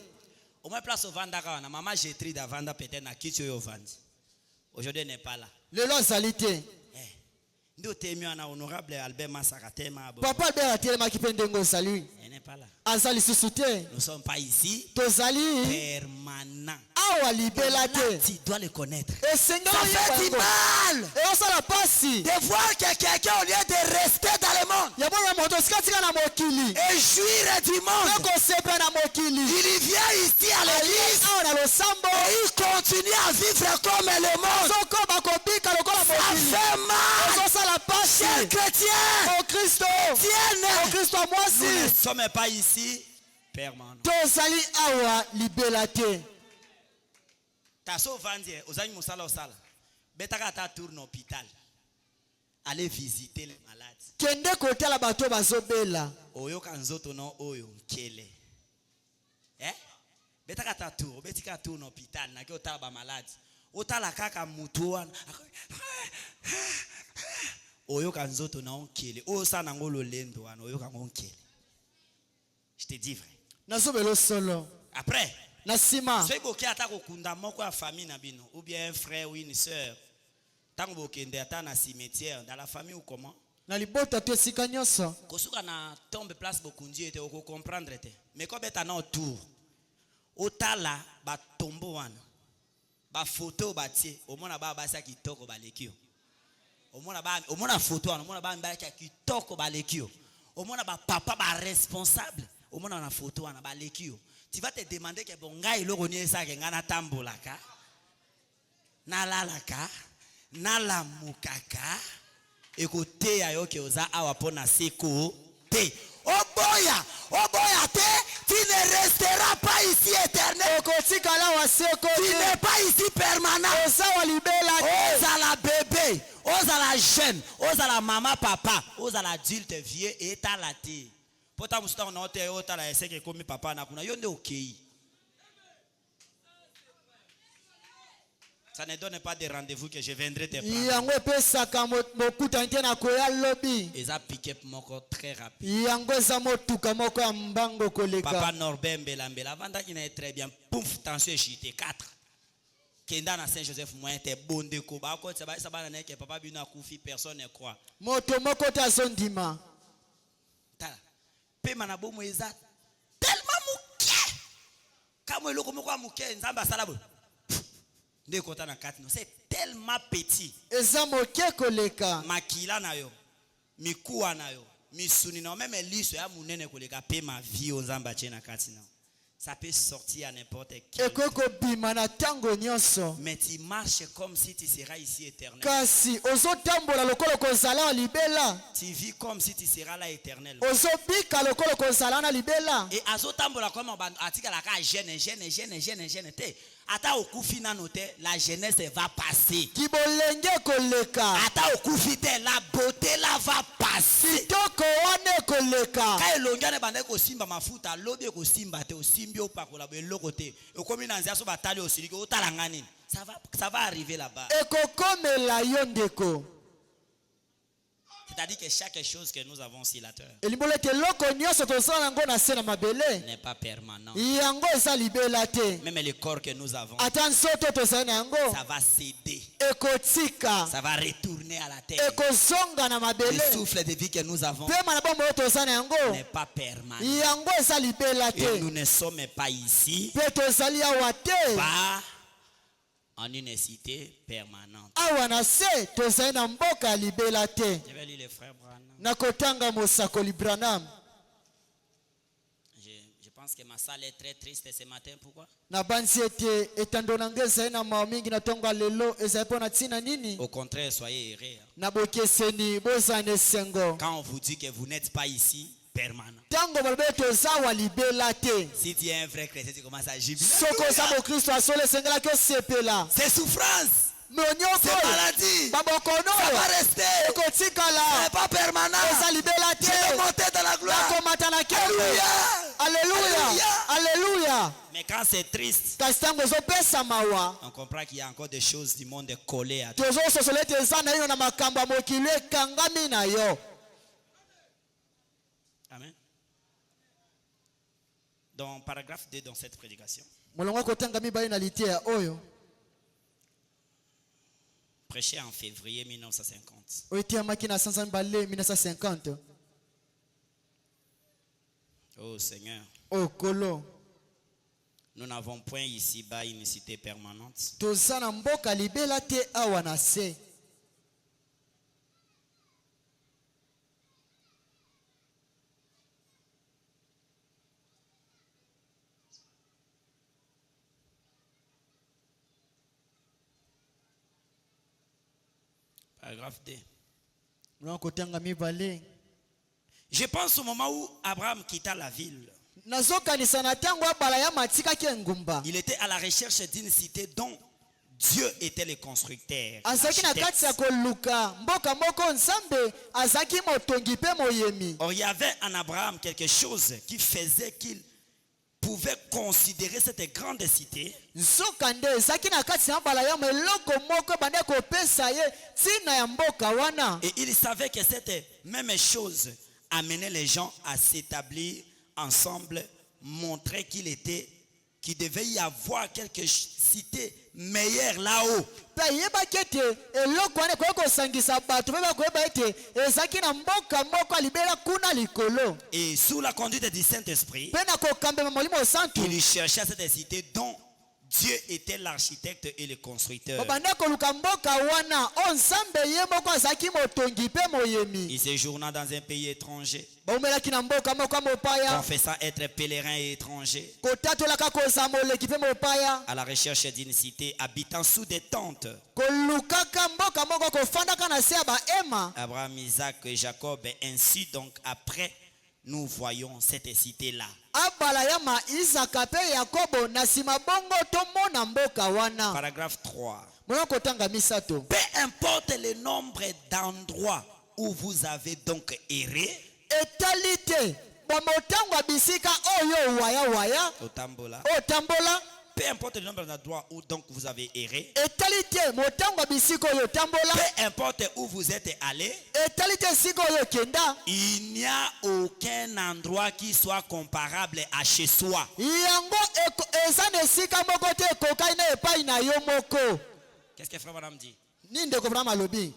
Au moins place au Vandaka, na maman j'ai tri d'Avanda peut-être na kitu yo vandi. Aujourd'hui elle n'est pas là. Lelo azali te. Ndio temi na honorable Albert Masaka tema abo. Papa Albert atelemaki mpe ndenge ozali. Elle n'est pas là. Aza lisusu te. Nous ne sommes pas ici Tozali permanent. awa libela Là, te tu dois le connaître. esengi Ça fait du mal eosala pasi de voir que quelqu'un, au lieu de rester dans le monde ya bona moto sikatika na mokili et jouir du monde, nakosepa na mokili il vient ici à l'église awa na losambo et il continue à vivre comme le monde. sokoba kobika lokola Ça mokili fait mal. ozosala pasi Chers chrétiens, okristo tiens, okristo nous ne mwasi sommes pas ici permanents. tozali awa libela te Taso vandie, ozani musala osala. Betaka ta tour na hôpital. Allez visiter les malades. kende kotala bato bazobela Oyo kanzoto no oyo nkele. Betaka ta tour, betika tour na hôpital na ke otala ba malade. Otala kaka mutu wana. Oyo kanzoto na nkele. Oyo sana ngolo lendo wana, oyo kango nkele. Je te dis vrai. nazobela solo Après, na nsima soki boke ata kokunda moko ya famille na bino ou bien un frère ou une sœur, tango bokende ata na cimetière dans la famille ou comment, na libota to esika nyonso kosuka na tombe place bokundi ete oko comprendre te, mais ko beta na autour otala ba tombo wana ba photo batie omona ba basa kitoko balekio omona photo wana omona ba mbaka kitoko balekio omona ba papa ba responsable omona na photo wana balekio. Tu vas te demander que bon gars il loko niesa ke ngana tambolaka na lalaka na lamukaka ekote ya yo ke oza awa pona seko te oboya te, tu ne resteras pas ici éternel. okotikala wa seko Tu n'es pas ici permanent. oza wa libela te Ozala bébé, ozala jeune, ozala maman papa, ozala adulte vieux et talati. Pota musuta on a ote otala eseke komi papa na kuna yonde okei. Ça ne donne pas de rendez-vous que je viendrai te prendre. yango epesaka mokutani te na koya lobi Eza pick-up moko très rapide. yango eza motuka moko ya mbango Papa koleka Norbert Mbelambela, avant qu'il n'ait très bien, pouf, tension est chutée, 4. Kenda na Saint-Joseph moyen te bonde ko ba ko tsa ba sa bana ke papa bino akufi personne ne croit. moto moko te azondima Tala. Pe manabo moeza tellement muke. Kamo eloko moko amuke nzamba salabo. Nde kota na 4 no, c'est tellement petit. eza moke koleka Makila na yo. Mikuwa na yo. Misuni na même liso ya munene koleka pe ma vie nzamba che na 4 no. Ça peut sortir à n'importe quel. ekoki kobima na ntango nyonso Mais tu marches comme si tu seras ici éternel. kasi ozotambola lokola kozala wa libela Tu vis comme si tu seras là éternel. ozobika lokola kozala na libela Et azotambola comme atika la ka jeune te. Ata okufi nano te, la jeunesse va passer. kibolenge koleka Ata okufi te, la beauté la va passer. kitoko wana ekoleka Ka elongane bande ko simba mafuta, lobi ko simba te, osimbi opakola beloko te. Okomi na nzia so batali osiliki otala ngani. Ça va arriver là-bas. ekokomela yo ndeko C'est-à-dire que chaque chose que nous avons sur la terre elimbo ete eloko nyonso tozala yango na se na mabele n'est pas permanent. yango eza libela te Même le corps que nous avons, ata nsoto tozali na yango ça va céder. ekotika Ça va retourner à la terre. ekozonga na Le mabele souffle de vie que nous avons pema na bombo oyo tozali na yango n'est pas permanent. yango eza libela Et te nous ne sommes pas ici mpe tozali awa te pas en une cité permanente. awa na se tozali na mboka ya libela te Je vais lire le frère Branham. nakotanga mosakoli branham Je pense que ma salle est très triste ce matin. Pourquoi? nabanzi ete etando na ngai ezali na mawa mingi na ntongo ya lelo ezali mpo na ntina nini Au contraire, soyez heureux. na bokeseni bozala na esengo Quand on vous dit que vous n'êtes pas ici permanent. ntango balobi toza awa libela te Si tu es un vrai chrétien, tu commences à jubiler. soki oza mokristo asolo esengelaki osepela C'est souffrance. monyoko C'est maladie. babokono Ça va oyo rester. Ce ekotikala n'est pas permanent. eza libela Je vais te monter dans la gloire. nakomata na kelo Alléluia. aleluya aleluya Mais quand c'est triste, kasi ntango ozopesa mawa on comprend qu'il y a encore des choses du monde collées à toi. tozososola ete eza na yo na makambo ya mokili ekangami na yo Amen. Dans paragraphe 2 dans cette prédication, molongo akotanga mibale na litiya oyo prêché en février 1950. oyo etiyamaki na sanza mibale 1950 Oh Seigneur, okolo Nous n'avons point ici-bas une cité permanente. toza na mboka libela te awa na se. Paragraphe D. Mwana kotanga mibale. Je pense au moment où Abraham quitta la ville. Nazokanisa na ntango abala ya matikaki engumba. Il était à la recherche d'une cité dont Dieu était le constructeur. Azaki na l'architecte. kati ya koluka mboka moko nzambe azaki motongi mpe moyemi. Or, il y avait en Abraham quelque chose qui faisait qu'il pouvait considérer cette grande cité Nzokande ezaki na kati ya bala ya eloko moko bande kopesa ye ntina ya mboka wana. et il savait que cette même chose amenait les gens à s'établir ensemble, montrait qu'il devait y avoir quelque cité meilleure là-haut. Pe yebaki ete eloko wana ekoki kosangisa bato mpe bakoyeba ete ezalaki na mboka moko alibela kuna likolo. Et sous la conduite du Saint-Esprit, Mpe na kokambema molimo santu il cherchait cette cité dont Dieu était l'architecte et le constructeur. babanda koluka mboka wana o nzambe ye moko azalaki motongi mpe moyemi. Il séjourna dans un pays étranger, baumelaki na mboka moko ya mopaya confessant être pèlerin et étranger, kotatolaka kozala moleki mpe mopaya à la recherche d'une cité, habitant sous des tentes. kolukaka mboka moko kofandaka na se ya bahema. Abraham, Isaac et Jacob. Ainsi donc, après, nous voyons cette cité-là. abala ya maizaka mpe yakobo na nsima bongo tomona mboka wana. Paragraphe 3. mona kotanga misato. Peu importe le nombre d'endroits où vous avez donc erré, etali te bamotango ya bisika oyo wayawaya Otambola. otambola. Peu importe le nombre d'endroits où donc vous avez erré, etali te motango ya bisika oyo otambola. peu importe où vous êtes allé, etali te esika oyo okenda. il n'y a aucun endroit qui soit comparable à chez soi. yango eza na esika moko te ekokai na epai na yo moko. Qu'est-ce que frère Madame dit? nini ndeko vrama alobi?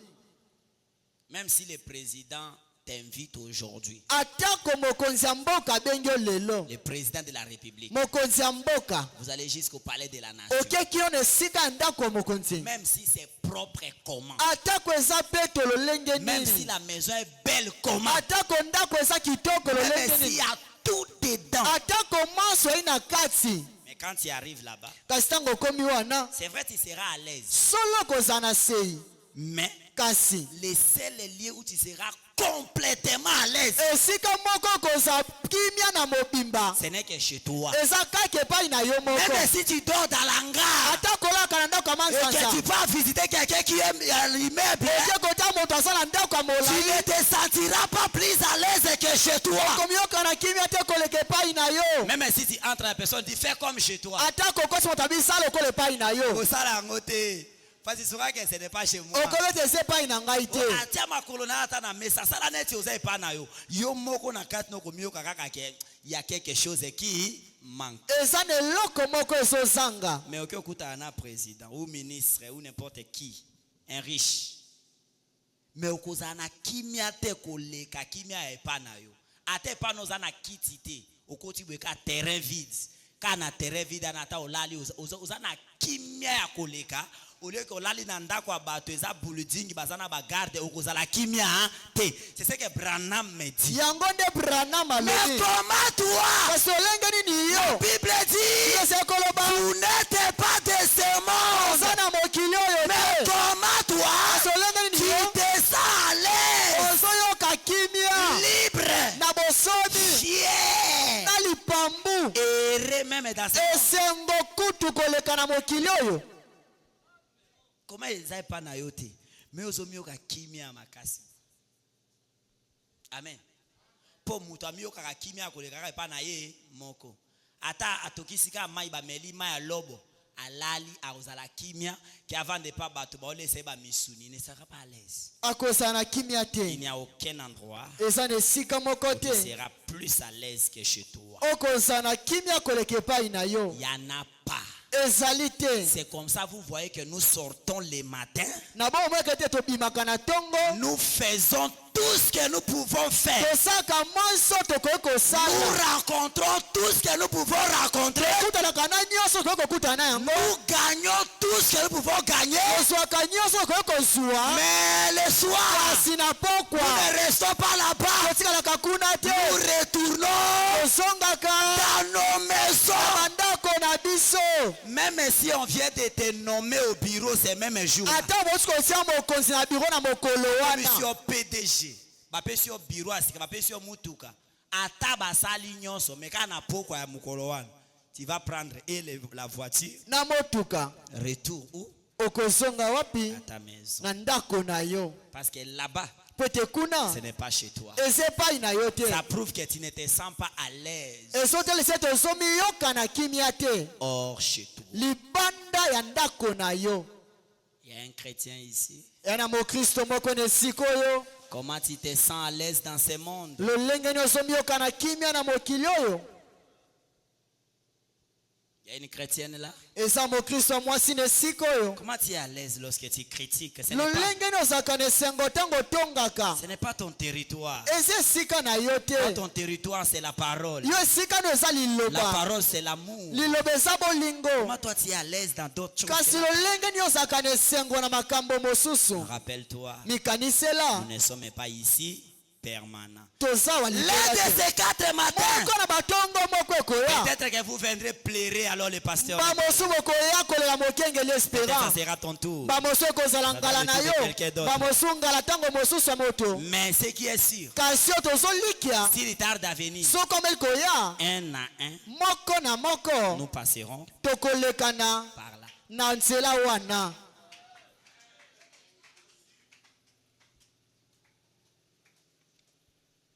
Même si le président t'invite aujourd'hui, atako mokonzi ya mboka abengi yo lelo, le président de la République, mokonzi ya mboka vous allez jusqu'au palais de la nation. okeki yo na esika ya ndako ya mokonzi. Même si c'est propre et comment, atako eza peto lolenge même si nini, la maison est belle comment, atako ndako eza kitoko même lolenge s'il y nini, a tout dedans. atako maso ei na kati. Mais quand tu arrives là-bas, kasi ntango okomi wana c'est vrai tu seras à l'aise. solo kozala na sei, Mais kasi le seul lieu où tu seras complètement à l'aise, esika moko kozala kimia na mobimba ce n'est que chez toi. eza kaka epai na yo moko. Même si tu dors dans l'hangar ata kolaka na ndako ya et que manzanza tu vas visiter quelqu'un qui est à l'immeuble, oke kota moto asala ndako ya tu ne molai te sentiras pas plus à l'aise que chez toi. komiyoka na kimia te koleka epai na yo. Même si tu entres à la personne, dis fais comme chez toi. ata kokosi moto abisala lokola epai na yo Kosala yango te. Parce que tu sauras que ce n'est pas chez moi. okobeta ese epai na ngai te. Atia makolo na ata na mesa sala neti oza epa na yo. Yo moko na kati no komiyoka kaka ke il y a quelque chose qui manque. eza na eloko moko ezozanga. Mais ok okuta na président ou ministre ou n'importe qui, un riche. Mais okozana na kimia te koleka kimia epa na yo. Ate pa no za na kiti te. Okoti bweka terrain vide. Kana terrain vide na ata olali oza na kimia ya koleka. Au lieu que olali na ndako ya bato eza building bazana ba garde okozala kimia te. C'est ce que Branham me dit. yango nde Branham Mais alobi. comment toi? kasi olenge nini La yo Bible dit ese koloba vous n'êtes pas de ce monde. oza na mokili oyo Mais te. comment toi? kasi olenge Tu nini yo te sens à l'aise, ozoyoka kimia libre, na bosobi fier, na lipambu. heureux même dans ce monde. esengo kutu koleka na mokili oyo. Comment ils aient pas nayote? Mais ils ont mis au kimia makasi. Amen. Po mutu amioka ka kimia koleka pa na ye moko. Ata atokisika mai ba meli mai lobo. Alali aozala kimia qui avant de pas bato ba laisser ba misuni ne sera pas à l'aise. akozala na kimia Il te. n'y a aucun endroit eza na esika moko où tu te seras plus à l'aise que chez toi. okozala na kimia koleka epai na yo. Il n'y en a pas. ezali te. C'est comme ça vous voyez que nous sortons les matins. Na bo omwe kete tobimaka na tongo. Nous faisons tout ce que nous pouvons faire. Tosaka monso tokoki kosala. Nous rencontrons tout ce que nous pouvons rencontrer. Tokutanaka na nyonso tokoki kokutana yango. Nous gagnons tout ce que nous pouvons gagner. Tozwaka nyonso tokoki kozwa. Mais le soir, Kasi na pokwa. nous ne restons pas là-bas. Totikalaka kuna te. Nous retournons Tozongaka dans nos maisons. bandako na biso. Même si on vient de te nommer au bureau ces mêmes jours. Ata bosi kosia mokonzi na biro na mokolo Monsieur wana. PDG. Bapesi au bureau asika bapesi au mutuka. Ata basali nyonso meka na pokwa ya mukolo wana. Tu vas prendre la voiture. Na motuka. Retour où? Okozonga wapi? À ta maison. Na ndako na yo. Parce que là-bas, Pete kuna. ce n'est pas chez toi. Ezepai na yo te. Ça prouve que tu ne te sens pas à l'aise Ezotelise tozomi yoka na kimia te. hors chez toi. Libanda ya ndako na yo. Il y a un chrétien ici. Yana mokristo moko na esika oyo. Comment tu te sens à l'aise dans ce monde? Lolenge ni ozomi yoka na kimia na mokili oyo. Il y a une chrétienne là. Eza mokristo mwasi na esika oyo. Comment tu es à l'aise lorsque tu critiques? Ce n'est Lolenge ni ozalaka na esengo ntango otongaka. pas ton territoire. Eza esika na yo te. Toi, ton territoire, c'est la parole. Yo esika no eza La liloba. parole, c'est l'amour. Liloba eza bolingo. Comment toi, tu es à l'aise dans d'autres Kasi choses? lolenge ni ozalaka na esengo na makambo mosusu. Rappelle-toi, Mikanisela. nous ne sommes pas ici permanents. Tozawa L'un libela de te. ces 4 matins, Moko na batongo moko ekoya. peut-être que vous viendrez pleurer alors le pasteur. Bamosu bokoya kolela mokengeli Peut-être espérant. ça sera ton tour. Bamosu ekozala ngala na yo. Bamosu ngala ntango mosusu ya moto. Mais ce qui est sûr, Kasi oyo tozolikia. s'il tarde à venir, Sokoma ekoya. un à un, Moko na nous moko. passerons Tokolekana par là. na nzela wana.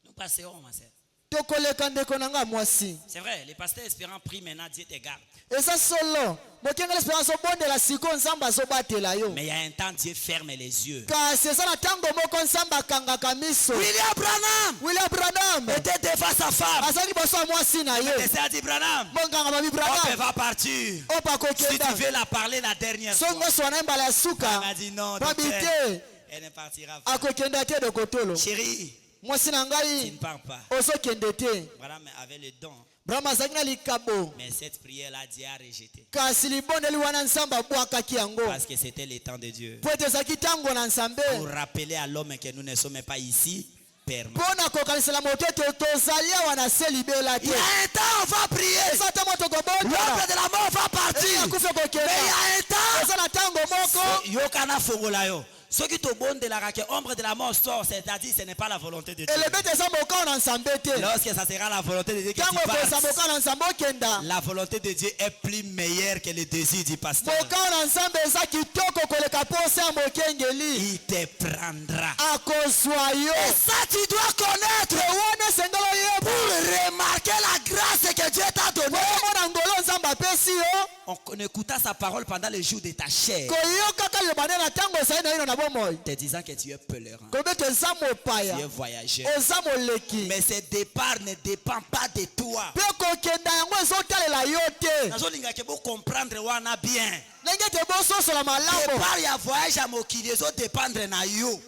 Nous passerons, ma sœur. Tokoleka ndeko na nga mwasi. C'est vrai, les pasteurs espérant prient maintenant, Dieu te garde. Eza solo. Mokengeli espérance obondela siko nzambe azobatela yo. Mais il y a un temps, Dieu ferme les yeux. Kasi eza na ntango moko nzambe akangaka miso. William Branham William Branham. était devant sa femme. Azali liboso ya mwasi na ye. Et ça a dit Branham, Monganga babi on Branham. va partir. Opa Si tu kokenda. veux la parler la dernière fois. Songo swana mbala ya Elle suka. m'a dit non, Babi docteur, te. elle ne partira pas. Akokenda te dokotolo. Chérie, Mwasi na tu ngai. ne pars pas. Ozokende te. Branham avait le don, Branham azalaki na likabo. mais cette prière-là, Dieu a rejeté. Kasi libondeli wana nzambe abwakaki yango. Parce que c'était le temps de Dieu. Po ete ezalaki ntango na nzambe. Pour rappeler à l'homme que nous ne sommes pas ici, permanents. Mpo na kokanisela moto ete tozali awa na se libela Il y te. a un temps, on va prier. Eza te moto L'ombre kobondela. de la mort va partir. Akufe Mais il y kokenda. a un temps. Eza na ntango moko. Yokana fongola yo. Ceux qui te bondent de la raquette, ombre de la mort sort, c'est-à-dire ce n'est pas la volonté de Dieu. Elebe te eza mokao na nzambe te. Lorsque ça sera la volonté de Dieu que Ntango tu koza passes, mokao na nzambe okenda. la volonté de Dieu est plus meilleure que le désir du pasteur. Mokao na nzambe eza kitoko koleka posa ya mokengeli. Il te prendra. Akozwa yo. Et ça, tu dois connaître Wana esengelo pour yeba. remarquer la grâce que Dieu t'a donnée. Omona ngolo nzambe apesi yo. On écouta sa parole pendant les jours de ta chair, Koyokaka liloba nde na ntango ezali na ino na bomoi. te disant que tu es pèlerin, Koyebi ete eza mopaya. tu es voyageur. Oza moleki. Mais ce départ ne dépend pas de toi. Mpe kokenda yango ezotalela yo te. Nazolingaka bo comprendre wana bien. Ndenge ete bososola malamu. Départ ya voyage ya mokili ezodépendre na yo.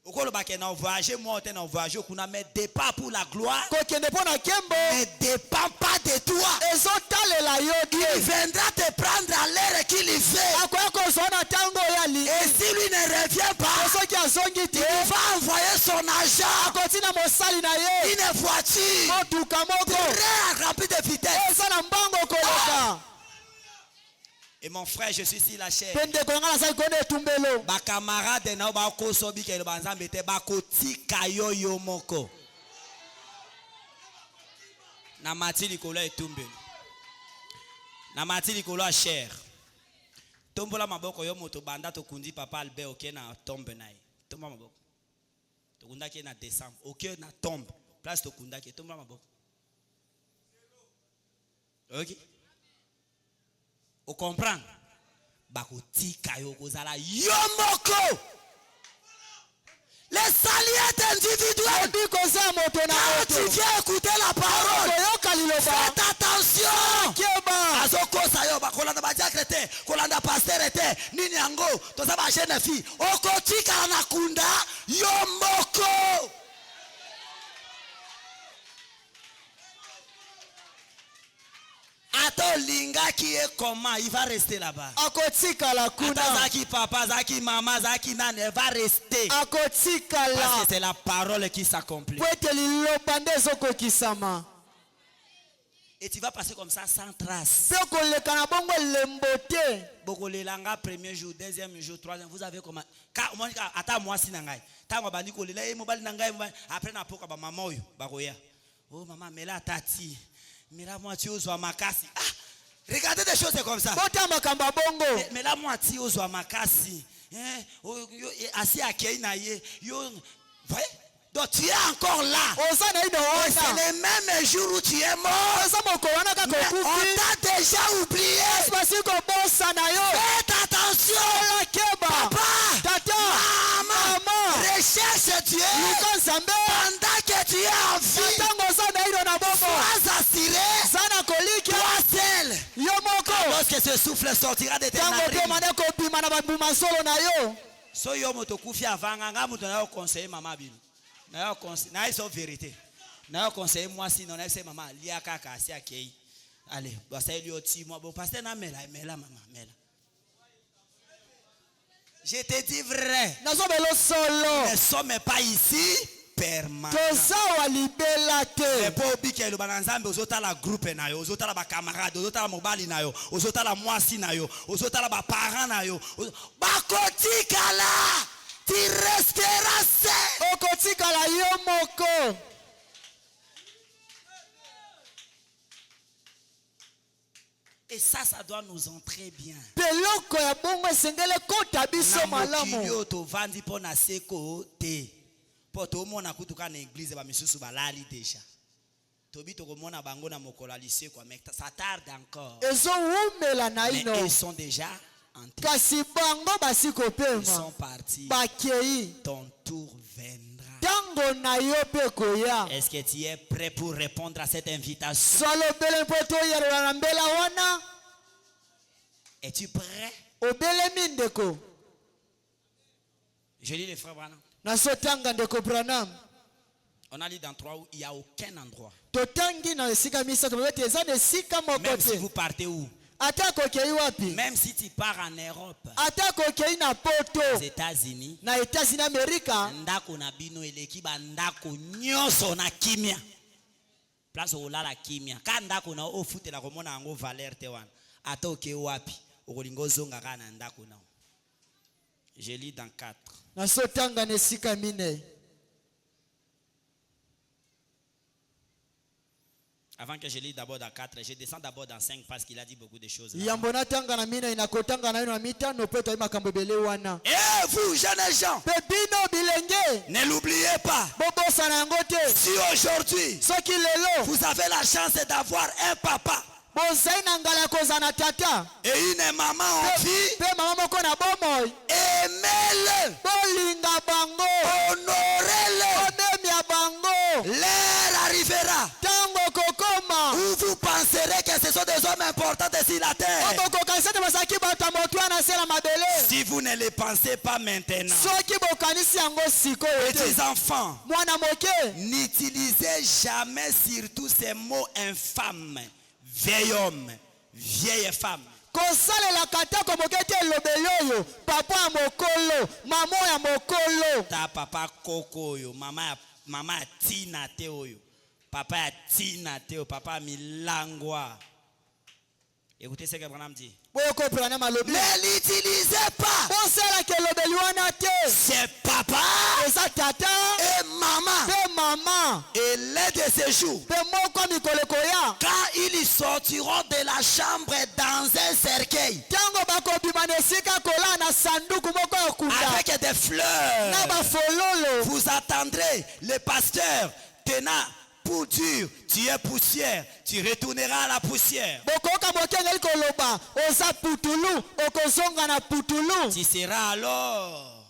Okolobaka na voyage moi te na voyage kuna, mais départ pour la gloire Kokende mpo na kembo. ne dépend pas de toi. Ezotalela yo Il te. viendra te prendre à l'heure qu'il fait. Akoya kozwa na ntango oyo ali. Et si lui ne revient pas, Soki azongi te. il va envoyer son agent, Akotina mosali na ye. une voiture Motuka moko. très remplie de vitesse. Eza na mbango koleka. Et mon frère, je suis sur la chair. Mpe ndeko na ngai nazali kona etumbelo. Ba camarade na ba kosobi ke ba nzambe te ba kotika yo yo moko. Na mati likolo etumbelo. Na mati likolo a chair. Tombola maboko yo moto banda to kundi papa Albert oke na tombe na ye. Tomba maboko. To kunda ke na décembre. Oke na tombe. Place to kunda ke tomba maboko. OK? On comprend? Bakotika yo kozala yo moko. Les salières individuelles. Odi koza moto na Quand tu moto. viens écouter la parole, Koyoka liloba. faites attention. Keba. Azoko sayo bakola kolanda badiakre te, kolanda pasteur te, nini yango, toza ba jeune fille. Okotika na kunda yo moko. Attends, linga qui est comment, il va rester là-bas. Akotika la kuna. Attends, Zaki papa, Zaki maman, Zaki nan, elle va rester. Akotika Parce la. que c'est la parole qui s'accomplit. Kwete lilopande zoko kisama. Et tu vas passer comme ça sans trace. Pe koleka na bongo lembote. Boko lelanga premier jour, deuxième jour, troisième, vous avez comment? Attends moi si nangai. Tango bandi ko lela e mobali nangai après na poka ba maman oyo bakoya. Oh maman mela tati. Mela moitié ozwa makasi. Ah, regardez des choses comme ça. Bota makamba bongo. Mela moitié ozwa makasi. Assis à kei na ye. Yo, voyez? Donc tu es encore là. Et c'est le même jour où tu es mort. Mais on t'a déjà oublié. Faites attention. Papa, maman, recherche Dieu. Pendant que tu es en vie, sois assuré. Toi seul. Lorsque ce souffle sortira de tes narines. So yo moto kufi avanga nga moto na yo conseiller maman bino. Na yo conseiller, na eso vérité. Na yo conseiller moi sinon na maman lia kaka asi akei. Allez, basa eli oti moi bon pasteur na mela maman mela. Je te dis vrai. Nous ne sommes pas ici permanent. libelate. Epo bike lo bananzambe ozota la groupe na yo, ozota la ba camarade, ozota la mobali na yo, ozota la mwasi na yo, ozota la ba parent na yo. Bakotika la, tu resteras seul. Okotika la yo moko. Et ça doit nous entrer bien. Peloko ya bongo sengele kota biso malamu. Na mokili to vandi po na seko te. Poto mona kutuka na église ba misusu balali déjà. Tobi to komona bango na mokola lycée quoi mais ça tarde encore. Ezo umela na ino. Mais ils sont déjà entrés. Kasi bango basiko pema. Ils sont partis. Bakei. Ton tour viendra. Tango na yo pe koya. Est-ce que tu es prêt pour répondre à cette invitation? Solo bele poto yero na mbela wana. Es-tu prêt? Obele mindeko. Je lis les frères Branham. Nasotanga ndeko Branham. On a lu dans 3 où il n'y a aucun endroit. Totangi na sika misa to bete za de sika Même mokote. si vous partez où? Atako kei wapi? Même si tu pars en Europe, Atako kei na poto. aux États-Unis, Na États-Unis Amerika. ndako na bino eleki ba ndako nyonso na kimia. Place où la kimia. Ka ndako na ofutela komona yango valeur te wana. Ata oke wapi? Okolingo zonga kana ndako na. Je lis dans 4. Nasotanga ne sika mine. Avant que je lis d'abord dans 4, je descends d'abord dans 5 parce qu'il a dit beaucoup de choses. Yambona tanga na mine inakotanga na ino na mitano pe to makambo bele wana. Et vous, jeunes gens, Pebino bilenge. ne l'oubliez pas. Bobo sana ngote. Si aujourd'hui, Soki lelo. vous avez la chance d'avoir un papa Bozaina ngala kozana tata. et une maman en vie, Pe mama moko na bomoy. aimez-le, Bolinga bango. honorez-le. Onemia bango. L'heure arrivera Tango kokoma. où vous penserez que ce sont des hommes importants sur la terre. Obo kokasete basaki bata motwa na sela mabele. Si vous ne les pensez pas maintenant, Soki bokanisi yango siko yote. petits enfants, Mwana moke. n'utilisez jamais surtout ces mots infâmes. Vieil homme, vieille femme. Kosalela katako mokete lobeli oyo. Papa ya mokolo. Mamo ya mokolo. Ta papa koko oyo, mama ya tina te oyo. Papa ya tina te oyo, papa milangwa. Écoutez ce que Branham dit. Boyo comprendre malobi. Ne l'utilisez pas. Bosala ke lobeli wana te. C'est papa Eza tata. et maman. Pe mama. Et l'un de ces jours, Pe moko mikoleko ya. quand ils sortiront de la chambre dans un cercueil, Tango bakobima na esika kola na sanduku moko ya kunda. avec des fleurs, Na bafololo. vous attendrez le pasteur tenant pour dire, tu es poussière, tu retourneras à la poussière. Bokoka mokenge koloba. Oza putulu. Okozonga na putulu. Tu seras alors,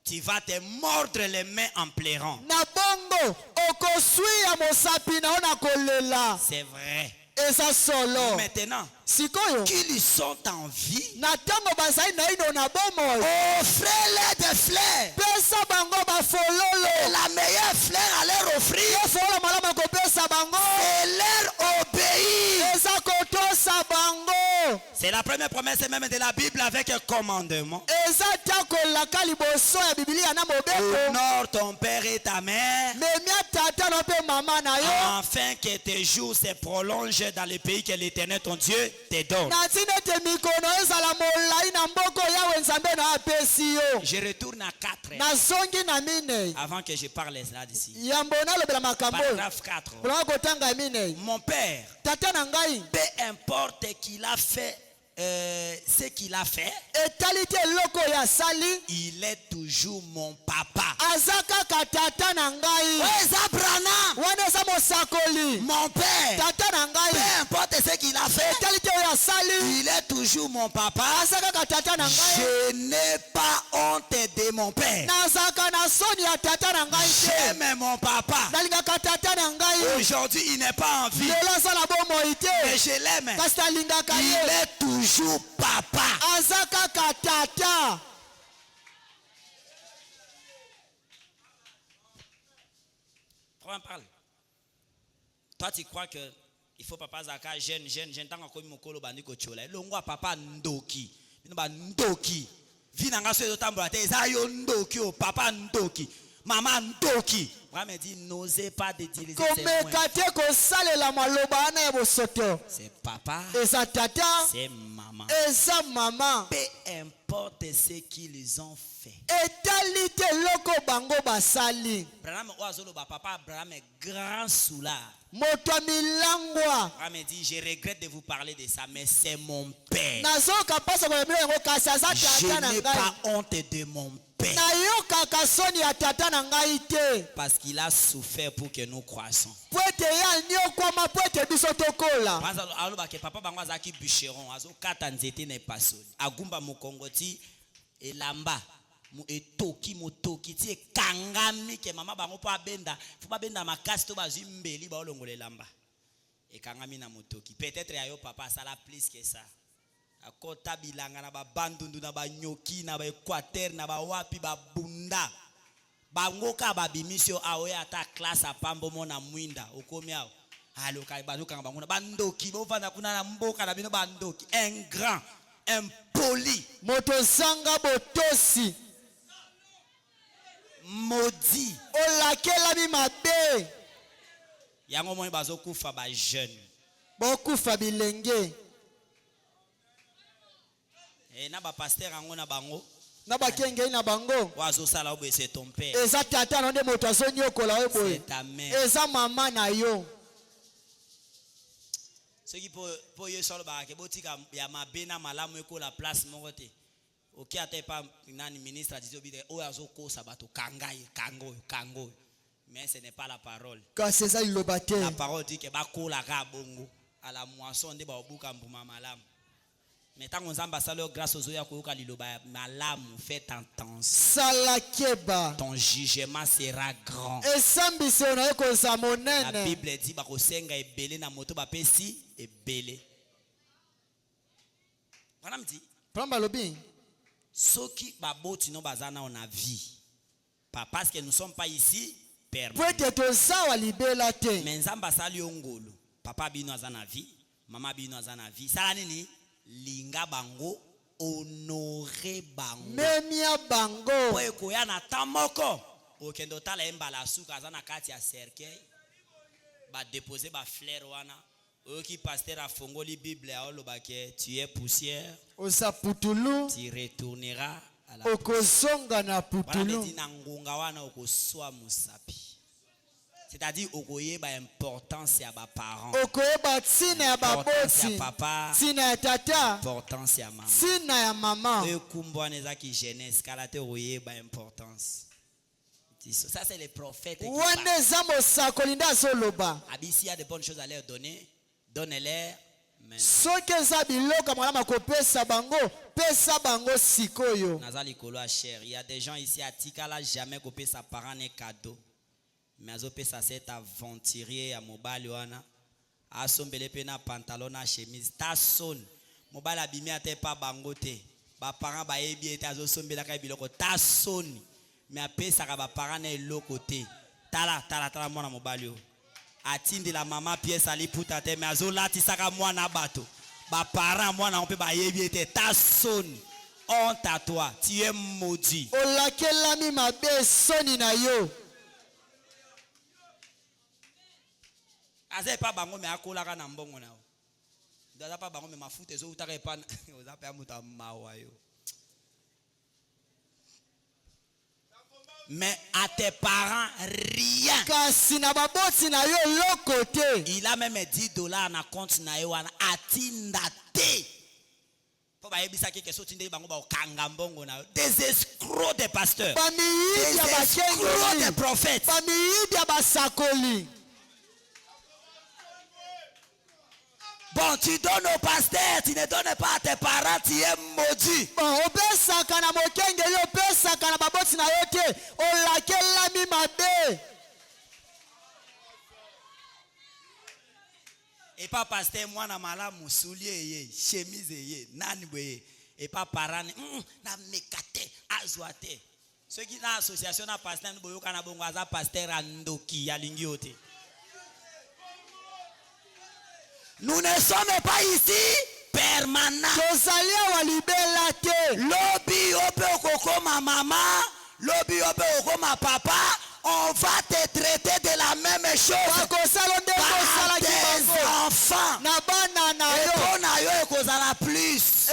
tu vas te mordre les mains en pleurant. Na bongo. Okosui ya mosapi na ona kolela. C'est vrai. eza solo Maintenant, sikoyo qu'ils sont en vie, na ntango bazali na ino na bomoi offrez-les des fleurs. pesa bango bafololo Et la meilleure fleur à leur offrir, ye fololo malamu akopesa bango c'est leur obéir. eza kotosa bango C'est la première promesse même de la Bible avec un commandement. eza takolaka liboso ya bibilia na mobeko Honore ton père et ta mère, memia tata na mpe mama na yo afin que tes jours se prolongent dans le pays que l'Éternel ton Dieu te donne. na ntina ete mikono ezala molai na mboka yawe nzambe na apesi yo Je retourne à 4 nazongi na minei avant que je parle là d'ici. yambo nalobela makambo oyo Paragraphe 4. kolanga kotanga minei Mon père, tata na ngai peu importe qu'il a fait ce qu'il a fait, etali te eloko oyo asali il est toujours mon papa. aza kaka tata na ngai Ouais, Branham, wana eza mosakoli mon père, tata na peu ngai importe ce qu'il a fait, etali te oyo asali il est toujours mon papa. aza kaka tata na ngai Je n'ai pas honte de mon père. nazalaka na soni ya tata na ngai te J'aime mon papa. nalingaka tata na ngai Aujourd'hui, il n'est pas en vie, lelo aza na bomoi te mais je l'aime. kasi nalingaka Il ye est toujours papa. aza kaka tata Comment on parle? Toi, tu crois que il faut papa Zaka jeune, tant qu'on comme mokolo bandi ko chola. Longwa papa ndoki. Binoba ndoki. Vinanga so yo tambola te za yo ndoki o papa ndoki. Maman ndoki. Moi me dit n'osez pas d'utiliser ces mots. komeka te kosalela maloba wana ya bosoto C'est papa, eza tata c'est maman. eza mama Peu importe ce qu'ils ont fait. etali te eloko bango basali Branham oazolo ba papa Branham est grand soulard. moto ya milangwa Branham me dit je regrette de vous parler de ça mais c'est mon père. nazoka mpasa koyebela yango kasi aza Je tata na n'ai ngai pas honte de mon père. nayokaka soni ya tata na ngai te Parce qu'il a souffert pour que nous croissons. po ete ye aniokwama po ete biso tokola Kwanza alobaki papa bango azaki bûcheron azokata nzete na epasoli agumba mokongo ti elamba etoki motoki ti ekangami ke mama bango mpo abenda fo babenda makasi to bazwi mbeli baolongola elamba ekangami na motoki peut-être yayo papa asala plus que ça akota bilanga na babandundu na banyoki na baéquateur na bawapi babunda bango ka babimisi yo aoya ata classe apambo mona mwinda okomi awo aloka bazokanga bango na bandoki bovanda kuna na mboka na bino bandoki un grand impoli moto zanga botosi maudit olakelami mabe yango moi bazokufa ba jeune bokufa bilenge na ba pasteur yango na bango na bakengei na bango wazosala oboye c'est ton père eza tata na nde moto azonyokola oyo boye c'est ta mère eza mama na yo soki po yo solo ba ke botika ya mabe na malamu ekola place moko te oki ata pa nani ministre dizo bide oyo azokosa bato kangai kango mais ce n'est pas la parole. kasi eza liloba te La parole dit que bakola ka bongo à la moisson de baobuka mbuma malamu. Mais tant qu'on zamba salo grâce aux oya koyoka liloba malamu fait attention. sala keba Ton jugement sera grand. esambisi oyo naye koza La monene Bible dit bakosenga ebele na moto bapesi ebele. Wana mdi pamba balobi soki baboti no bazana on a vie. Pas parce que nous sommes pas ici po permanents. ete tozawa libela te Mais nzamba sali ngolo. Papa bino azana vie, mama bino azana vie. Sala nini? Linga bango honore bango. memia bango Po ekoya na tamoko. Okendo tala embala suka azana kati ya cercueil. Ba déposer ba fleur wana. Oki pasteur a fongoli Bible a oloba ke tu es poussière, oza putulu tu retourneras à la okozonga na wana putulu meti na ngonga wana okoswa musapi. C'est-à-dire okoyeba importance ya ba parents, okoyeba ntina ya importance ya baboti papa, ntina ya tata importance ya maman. ntina ya mama Oyo kumbwana ezaki jeunesse kala te okoyeba importance. Ça c'est les prophètes qui wana parlent. eza mosakoli nde azoloba Abisi y a de bonnes choses à leur donner, donne-leur maintenant. soki eza biloko malamu akopesa bango pesa bango sikoyo Nazali kolo a cher. Il y a des gens ici à Tikala jamais coupé sa parent un cadeau. Mais azo pesa cet aventurier à mobile wana asombele pe na pantalon na chemise ta son mobala abimi ate pa bango te ba parents ba yebi ete azo sombela ka biloko ta son mais apesa ka ba parents na eloko te tala mwana mobali o atindi la mama pièce ali puta te mais azo latisa ka mwana bato ba parents mwana on pe ba yebi ete ta son honte à toi tu es maudit olakelami mabe soni na yo aza pa bango me akolaka na mbongo na yo daza pa bango me mafuta ezo utaka epa oza pe amuta mawa yo mais à tes parents rien kasi na baboti na yo loko te il a même $10 na compte na yo wana atinda te po ba yebisa ke so tinde bango ba okanga mbongo na yo des escrocs des pasteurs bamiyidi ya des escrocs des prophètes bamiyidi ya basakoli. Bon, tu donnes au pasteur, tu ne donnes pas à tes parents, tu es maudit. Bon, opesaka na mokengeli opesaka na baboti na yo te olakelami mabe. Et pas pasteur moi na malamu soulier ye, chemise ye, nani boye. Et pas parents na mekate azwate. Ceux qui na association na pasteur boyo kana bongo aza pasteur andoki ya lingi ote. Nous ne sommes pas ici permanents. Lobby ope okokoma maman, lobby ope okokoma papa, on va te traiter de la même chose. Par tes enfants. Et pour yo ekozala plus.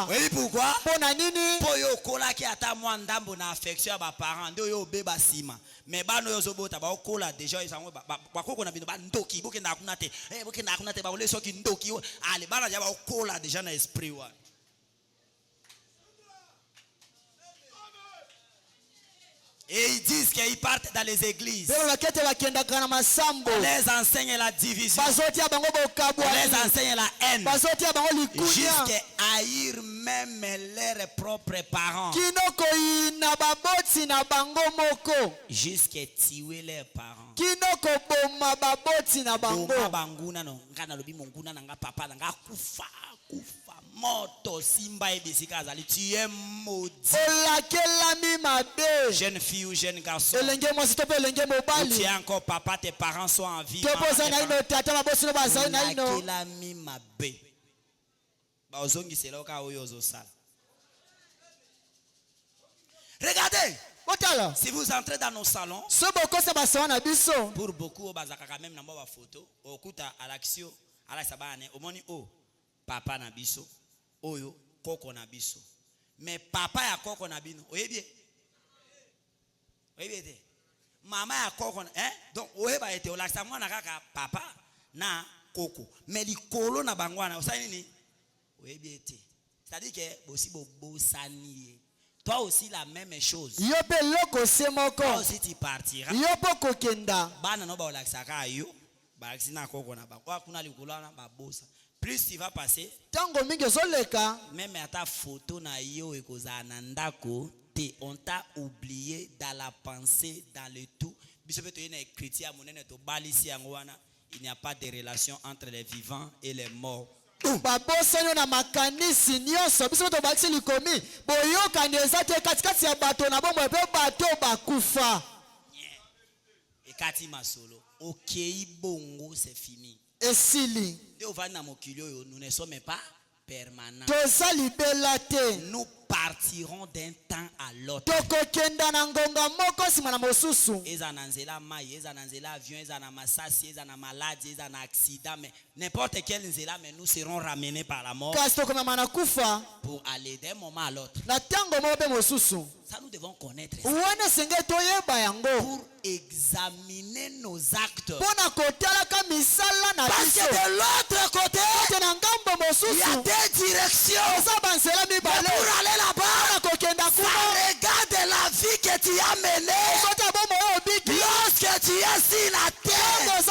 Oui, pourquoi? Pour yo kolaki ata mwa ndambo na affection ya ba parents, ndo yo beba sima. Mais bano yo zobota ba okola déjà isango ba koko na bino ba ndoki boke na kuna te. Boke na kuna te ba ole soki ndoki. Ale bana ya ba okola déjà na esprit wa. Et ils disent qu'ils partent dans les églises. On les enseigne la division. On les enseigne la haine. Jusqu'à haïr même leurs propres parents. Jusqu'à tuer leurs parents. Moto simba ebisika azali tu es maudit. Jeune fille ou jeune garçon, tu es encore papa, tes parents sont en vie. Regardez, si vous entrez dans nos salons, pour beaucoup, même dans ma photo, okuta alaxio, alaxabane, omoni o papa na biso. Oyo koko na biso mais papa ya koko na bino oyebie te mama ya koko donc oyeba ete olakisa mwana kaka papa na koko mais likolo na bangwana osali nini oyebie te c'est-à-dire que bosi bobosani toi aussi la même chose toi aussi tu partiras bana no ba olakisa ka yo ba akisina koko na ba kwa kuna likolo na babosa. Plus tu vas passer, même à ta photo na yo ekozala na ndako te, on t'a oublié dans la pensée, dans le tout. Il n'y a pas de relation entre les vivants et les morts. Et kati masolo, okei bongo c'est fini. Nous ne sommes pas permanents. Nous partirons d'un temps à l'autre. Ezananzela mai, ezananzela avion, ezanamasasi, ezanamaladi, ezanaccident, mais n'importe quel nzela, mais nous serons ramenés par la mort pour aller d'un moment à l'autre. Ça nous devons connaître ça. Pour examiner nos actes. Parce que de l'autre côté, il y a des directions. Mais pour aller là-bas, ça regarde la vie que tu as menée. Lorsque tu es sur la terre,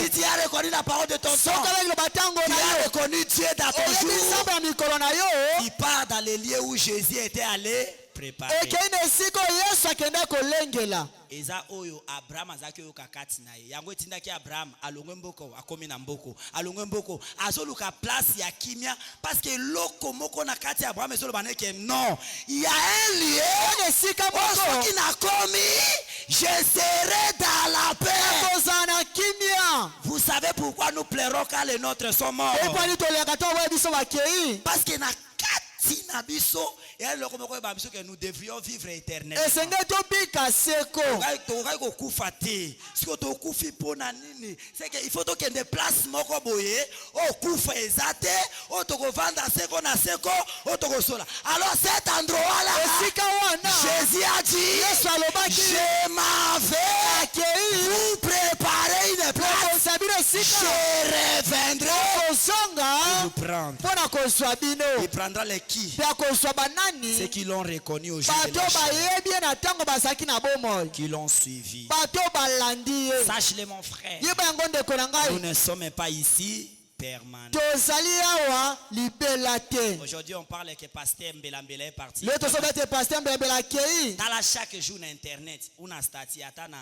si tu as reconnu la parole de ton soki sang, avec le batango tu na as yo reconnu Dieu dans ton oyebi jour, nzambe na mikolo na yo il part dans les lieux où Jésus était allé préparer. ekei na esika oyo yesu akendaki kolengela Eza oyo Abraham azaki oyo kakati na ye. Yango etindaki Abraham alongwe mboko akomi na mboko. Alongwe mboko azoluka place ya kimia parce que loko moko na kati ya Abraham ezolo baneke non. Il y a un lieu esika moko qui n'a commis, je serai dans la paix. kozala na kimia Vous savez pourquoi nous pleurons quand les nôtres sont morts? eponi toliaka to boye biso bakei Parce que na kati na biso et loko moko ba biso que nous devrions vivre éternellement. esenge tobika seko tokai kokufa te siko tokufi mpo na nini seke il faut tokende place moko boye okufa eza te oyo tokovanda seko na seko oyo tokosola. Alors cet endroit là esika wana Jésus a dit yesu alobaki je m'en vais akei vous préparer une place, kosabino esika je reviendrai kozonga vous prendre. mpo na kozwa bino Il prendra les qui, mpe akozwa ceux banani qui l'ont reconnu au jour de bato leur chair, bayebi ye na ntango bazalaki na bomoi qui l'ont suivi. bato balandi ye Sache-le mon frère, yeba yango ndeko na nous ngai ne sommes pas ici permanents. tozali awa libela te Aujourd'hui, on parle que pasteur Mbelambela est parti. leo tozoba ete paster mbembela akei Tala chaque jour na internet, una stati ata na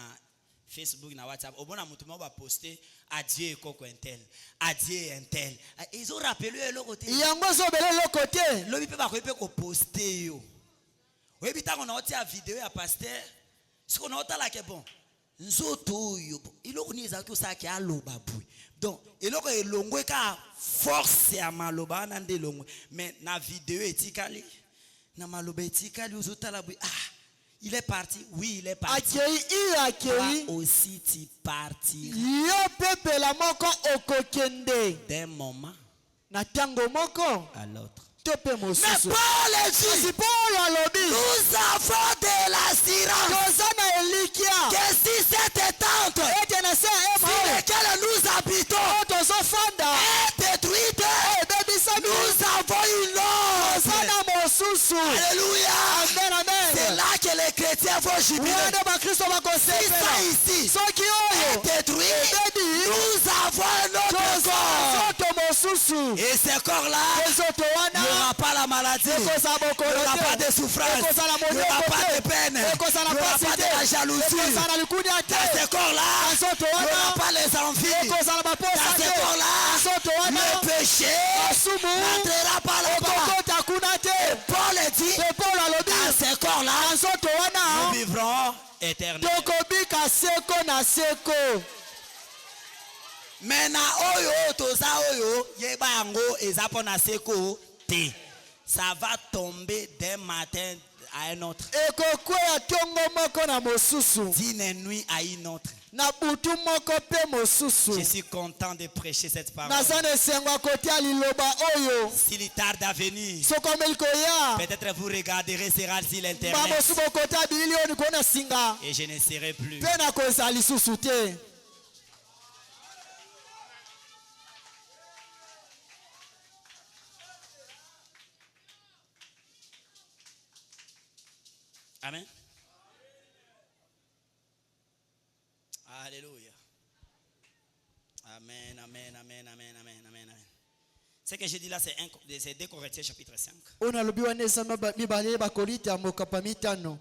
Facebook na WhatsApp. Au bon mutu mo ba poster adieu koko intel, adieu intel. Ils ont rappelé le côté. yango ezobela eloko te Lobi pe ba ko pe ko poster yo. Webi tango na otia vidéo ya pasteur. Siko na otala ke bon. Nzoto yo. Iloko ni ezaki osaki aloba bui. Donc, eloko elongwe ka force ya maloba na nde longwe. Mais na vidéo etikali. Na maloba etikali ozotala bui. Ah, il est parti. Oui, il est parti. akei i akei Toi aussi tu partis yo pepela moko okokende d'un moment na ntango moko à l'autre. to mpe Mais mosusu Paul kasi dit, paulo alobi nous avons de l'assurance toza na elikia que si cette tente ete na se ya ema sur oyo laquelle nous habitons oyo tozofanda est détruite, ebebisami nous avons une toza autre. na mosusu Alléluia. amen C'est amen là que les chrétiens vont jubiler. wana nde bakristo Si bakosepela ça ici soki est oyo détruit, ebebi nous avons un autre corps. nzoto mosusu Et ce corps-là, nzoto il n'y wana aura pas la maladie. ekozala Il n'y bokolo aura pas te de souffrance. ekozala Il n'y aura monioko pas de te peine. Il n'y ekozala aura pasi pas de la te jalousie. ekozala likunia Dans te ce corps-là, nzoto il n'y aura wana pas les envies. ekozala Dans baposa ce te corps-là, nzoto wana le péché masumu n'entrera pas là-bas. ekokota kuna te Paul dit, mpe paulo alobi dans ce corps-là, na nzoto nous wana vivrons éternellement. tokobika seko na seko Mais na oyo toza oyo yeba yango eza pona seko te. Ça va tomber d'un matin à un autre, ekokwea ntongo moko na mosusu d'une nuit à une autre. na butu moko mpe mosusu Je suis content de prêcher cette parole. naza na esengo kotia liloba oyo S'il tarde à venir, soki omeli koya peut-être vous regarderez sera sur l'internet bamosu bokota bilili oyo nikona singa et je ne serai plus. mpe nakozala lisusu te Amen. Alléluia. Amen, amen, amen, amen, amen, amen, amen. Ce que je dis là, c'est 2 Corinthiens chapitre 5. oyo nalobi wana eza mibale bakorita ya mokapa mitano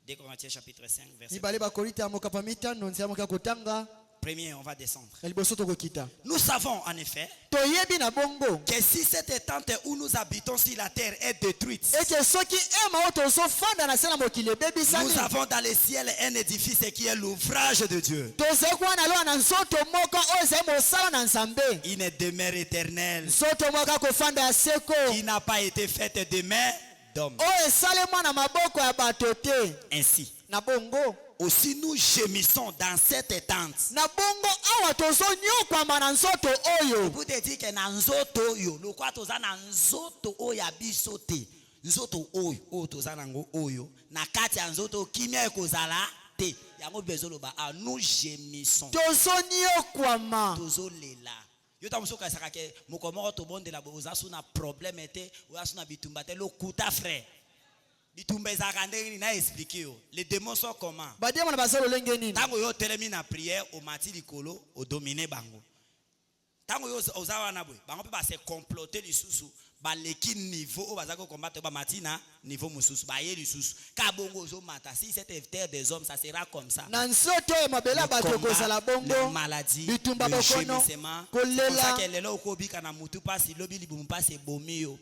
2 Corinthiens chapitre 5, verset mibale bakorita ya mokapa mitano nzela moki ya kotanga 1er, on va descendre. ya liboso tokokita Nous savons en effet toyebi na bongo que si cette tente où nous habitons sur la terre est détruite, ete soki ema oyo tozofanda na se na mokili ebebisami nous avons dans le ciel un édifice qui est l'ouvrage de Dieu, tozali kuwana loa na nzoto moko oyo ezali mosala na nzambe une demeure éternelle nzoto moko akofanda ya seko qui n'a pas été faite de main d'homme. oyo esalemwa na maboko ya bato te Ainsi, na bongo aussi nous gémissons dans cette tente. na bongo awa tozonyokwama na nzoto oyo Pour te dire que na nzoto oyo, lokwa toza na nzoto oyo ya biso te. Nzoto oyo toza nango oyo, na kati ya nzoto kimia ekozala te. Yango bezoloba, nous gémissons. tozonyokwama Tozolela. Yo ta muso kasaka ke mokomoko to bondela boza suna problème te, oya suna bitumba te lokuta frère. bitumba ezaka ndenge na expliquer yo. Les démons sont comment? Badiamo na bazalo lenge nini? Tango yo telemi na prière au mati likolo o dominer bango. Tango yo ozawa na boy, bango pe ba se comploter lisusu, ba leki niveau o bazako combattre ba matina niveau mususu, ba ye lisusu. Ka bongo zo mata, si cette terre des hommes ça sera comme ça. Na nsoto mabela bato kozala bongo. Maladie, Bitumba le bokono. gémissement. Kolela. Comme ça qu'elle est là au kobika na mutu pasi lobi libumu pasi bomi yo.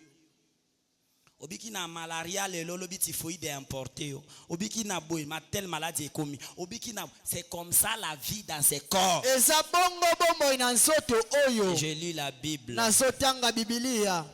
Obiki na malaria le lobi typhoïde importé yo. Obiki na boy ma telle maladie est commis. Obiki na c'est comme ça la vie dans ces corps. Eza bongo bombo ina nsoto oyo. Je lis la Bible. Na sotanga Biblia.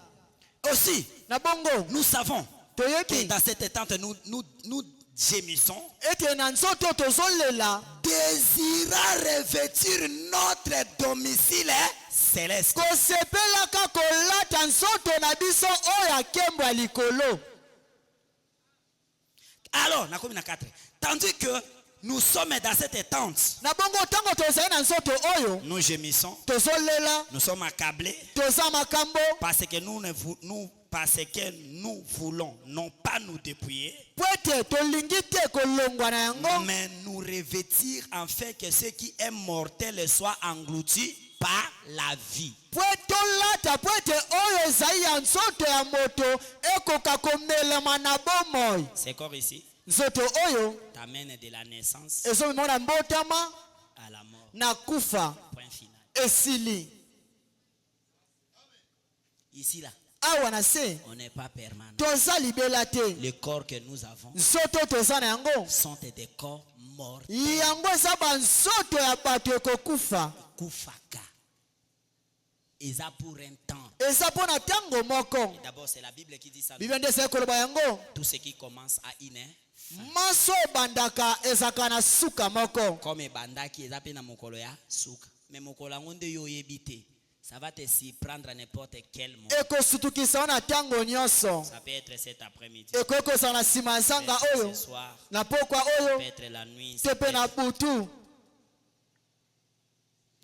Aussi, Na bongo. nous savons que Toyeki. dans cette tente nous gémissons, Ete na nsoto tozolela. désirant revêtir notre domicile céleste. Kosepelaka kolata nsoto na biso oyo akembo ya likolo. Alors, na komi na 4. Tandis que nous sommes dans cette tente, Na bongo tango tozali na nsoto oyo. nous gémissons, Tozolela. nous sommes accablés Toza makambo. parce que parce que nous voulons non pas nous dépouiller, Pwete tolingi te kolongwa na yango. mais nous revêtir afin que ce qui est mortel soit englouti par la vie. Pwete lata pwete oyo ezali ya nsoto ya moto ekoka komelema na bomoi. C'est corps ici Nsoto oyo t'amène de la naissance ezomema na mbotama à la mort. na kufa Point final. esili. Ici là, Awa na se on n'est pas permanent. toza libela te. Les corps que nous avons Nsoto toza na yango. sont des corps morts. Yango eza bansoto ya bato ekokufa. Kufaka. Ils ont pour un temps. Eza mpo na ntango moko. D'abord, c'est la Bible qui dit ça. Biblia nde esali koloba yango. Tout ce qui commence à une Maso ebandaka ezalaka na suka moko. comme bandaki ezape na mokolo ya suka. Mais mokolo yango nde yo yebite. Ça va te surprendre à n'importe quel moment. Ekosutukisa wana ntango nyonso. Ça peut être cet après-midi. Ekoki kozala na nsima ya nzanga oyo. Ce soir. Na pokwa Ça oyo. peut être la nuit. Te mpe na butu. Nous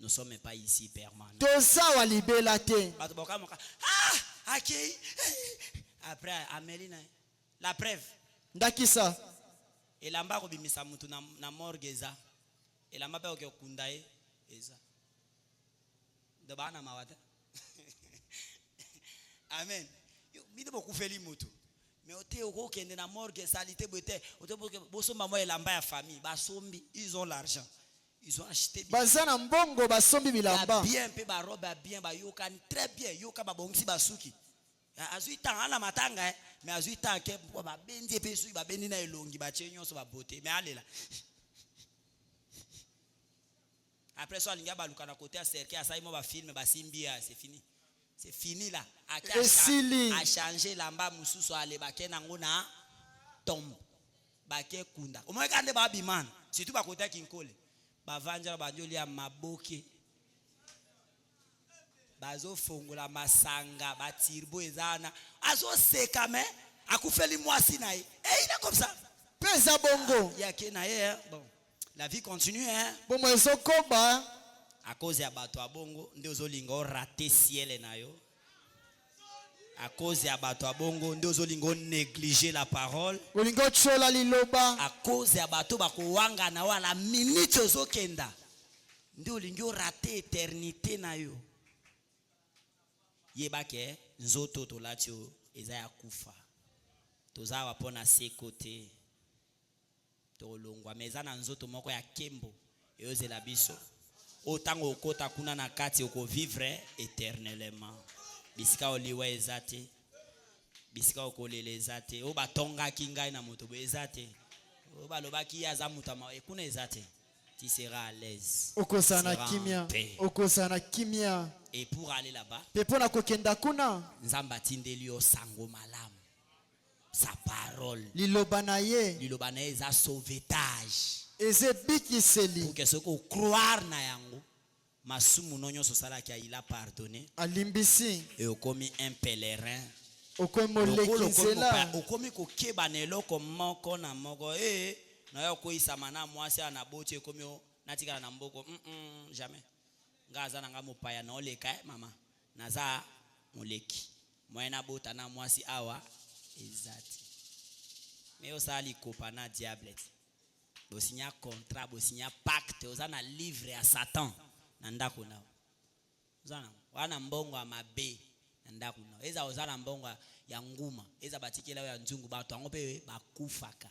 ne sommes pas ici permanents. Toza wa libela te. Ah, ok. Après, Amélie, la preuve. Ndakisa. Elamba kobimisa mutu na morgue eza. Elamba pe okunda ye eza. De bana mawata. Amen. Bide bokufeli mutu. Mais ote okokende na morgue salité bote, ote bosomba mo elamba ya famille, basombi, ils ont l'argent. Ils ont acheté bien. Baza na mbongo basombi bilamba. Bien pe ba robe bien ba yoka très bien, yoka ba bongisi basuki. Azui temps ala matanga mais azui temps ke ba bendi pe su ba bendi na elongi ba chenyo so ba beauté mais alela. Après ça linga ba luka na côté à cercle à ça ils ba film ba simbia c'est fini. C'est fini là. A changer lamba mususu ale ba ke nango na tombe. Ba ke kunda. O mo kande ba biman. Surtout ba côté kinkole. Ba vanja ba njoli ya maboke. Bazo fongola masanga batirbo ezana azo seka mais akufeli mwasi na ye il est comme ça Pesa bongo. ya ke na ye bon la vie continue hein Bomo ezokoba. à cause ya bato abongo nde ozolinga o rater ciel na yo à cause ya bato abongo nde ozolinga o négliger la parole Olingo chola liloba. à cause ya bato bakowanga na wala minute ozokenda nde olingi o rater éternité na yo yebake nzoto tolati o eza ya kufa toza wapona se kote tolongwa meza na nzoto moko ya kembo eyozela biso otango okota kuna na kati oko vivre éternellement bisika oliwa eza te bisika okolela eza te o batongaki ngai na moto boye eza te o balobaki aza moto ekuna eza te tu seras à l'aise Okosana kimia. Okosana kimia. et pour aller là-bas Pepona kokenda kuna. nzamba tindeli yo sango malamu sa parole Liloba na ye. liloba na eza sauvetage Eze bikiseli. pour que ce qu'on croire na yango masumu nonyo sosala ki il a pardonné Alimbisi. et okomi un pèlerin Okomoleki nzela. okomi kokeba na eloko moko na moko na yo koyisama na mwasi ana boti ekomi natikala na mboko jamais ngaza na nga mopaya na oleka mama naza moleki moyena bota na mwasi awa ezati Mais ça li kopana diable. Bo signa contrat, bo signa pacte, ozana livre à Satan. Nandako na. Ozana wana mbongo ya mabe ndako na. Eza ozana mbongo ya nguma. Eza batikela ya nzungu bato ango pe bakufaka.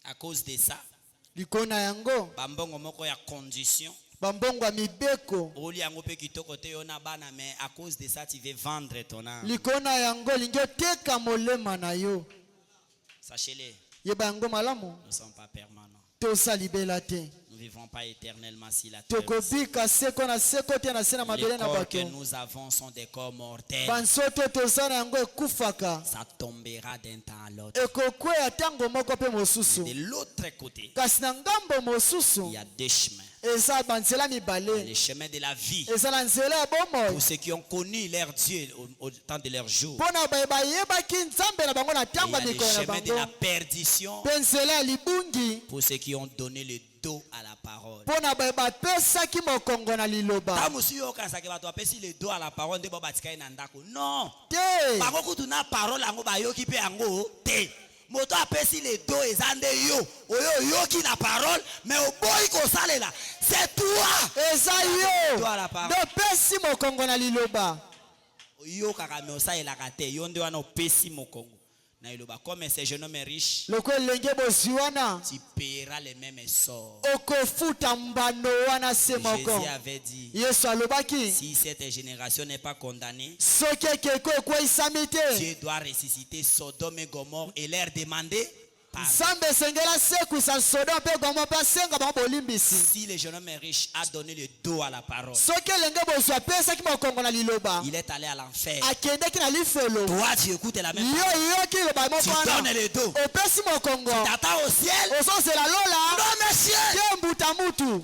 À cause de ça, likona yango bambongo moko ya condition. bambongo ya mibeko Oli yango pe kitoko te yona bana, mais à cause de ça tu veux vendre ton âme. likona yango lingi oteka molema na yo. Sachez-le, yeba yango malamu nous ne sommes pas permanents. tosalibela te Nous ne vivons pas éternellement si la terre. tokobika seko na seko te na se na Les mabele na corps que bato nous avons sont des corps mortels. bansoto toza na yango ekufaka Ça tombera d'un temps à l'autre. ekokweya ntango moko mpe mosusu De l'autre côté, kasi na ngambo mosusu il y a deux chemins. eza banzela Les mibale chemins de la vie. eza na nzela ya bomoi Pour ceux qui ont connu leur Dieu au temps de leur jour. mpo na bayebaki nzambe na bango na Il ntango y ya a les mikolo na chemins de la bango perdition. mpe nzela ya libungi Pour ceux qui ont donné le dos à la parole. mpo na bapesaki mokongo na liloba Tamu si yo kasake bato apesi le dos à la parole nde bo batikali na ndako. Non. te Bako kutu na parole yango bayoki pe yango te. Moto apesi le dos ezande yo. Oyo yoki la parole mais oboyi kosalela. C'est toi. eza Toi à la yo parole. nde opesi mokongo na liloba Yo kaka me osalelaka te. Yo nde wana opesi mokongo. Na iloba comme ces jeunes hommes riches, loko elenge bozwi wana tu paieras les mêmes sorts. okofuta mbano wana se moko Jésus avait dit, yesu alobaki si cette génération n'est pas condamnée, soki ekeko ekweyisami te Dieu doit ressusciter Sodome et Gomorrhe et leur demander pardon. nzambe esengeli asekwisa sodome mpe gomo mpe asenga bango bolimbisi Si le jeune homme riche a donné le dos à la parole, soki elenge bozwi apesaki mokongo na liloba il est allé à l'enfer. akendeki na lifelo Toi, tu écoutes la même yo parole. yoki liloba Tu moko wana donnes le dos. opesi mokongo T'attends au ciel. ozozela lola Non, monsieur. te mbuta mutu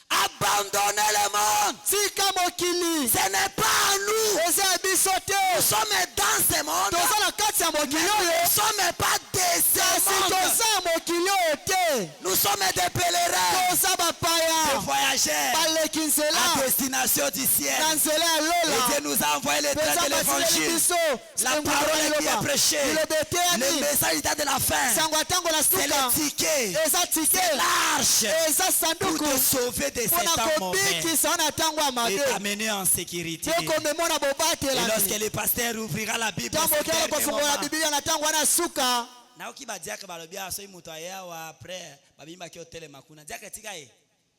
Abandonnez le monde. tika mokili Ce n'est pas à nous. eza ya biso Nous te sommes dans ce monde. toza na kati ya mokili Nous oyo ne sommes pas de ce kasi monde. toza ya mokili oyo te Nous sommes des pèlerins, toza des bapaya voyageurs baleki à nzela destination du ciel. na nzela ya Et lola Dieu nous a envoyé le train mpenza de basileli l'évangile. biso La parole qui est prêchée. liloba Le eteyani message de la fin. sango ya ntango na C'est suka le ticket. eza tike C'est l'arche eza pour sanduku te sauver de mpo cet na temps mauvais kobikisa wana ntango ya et mabe t'amener en sécurité. mpe komemo na Et lorsque bobatelami le pasteur ouvrira la Bible, ntango ce okela dernier kofungola moment, bibilia na ntango wana ya suka naoki badiaka balobi soki moto ayawa après babimbaki otelema kuna diaka tika ye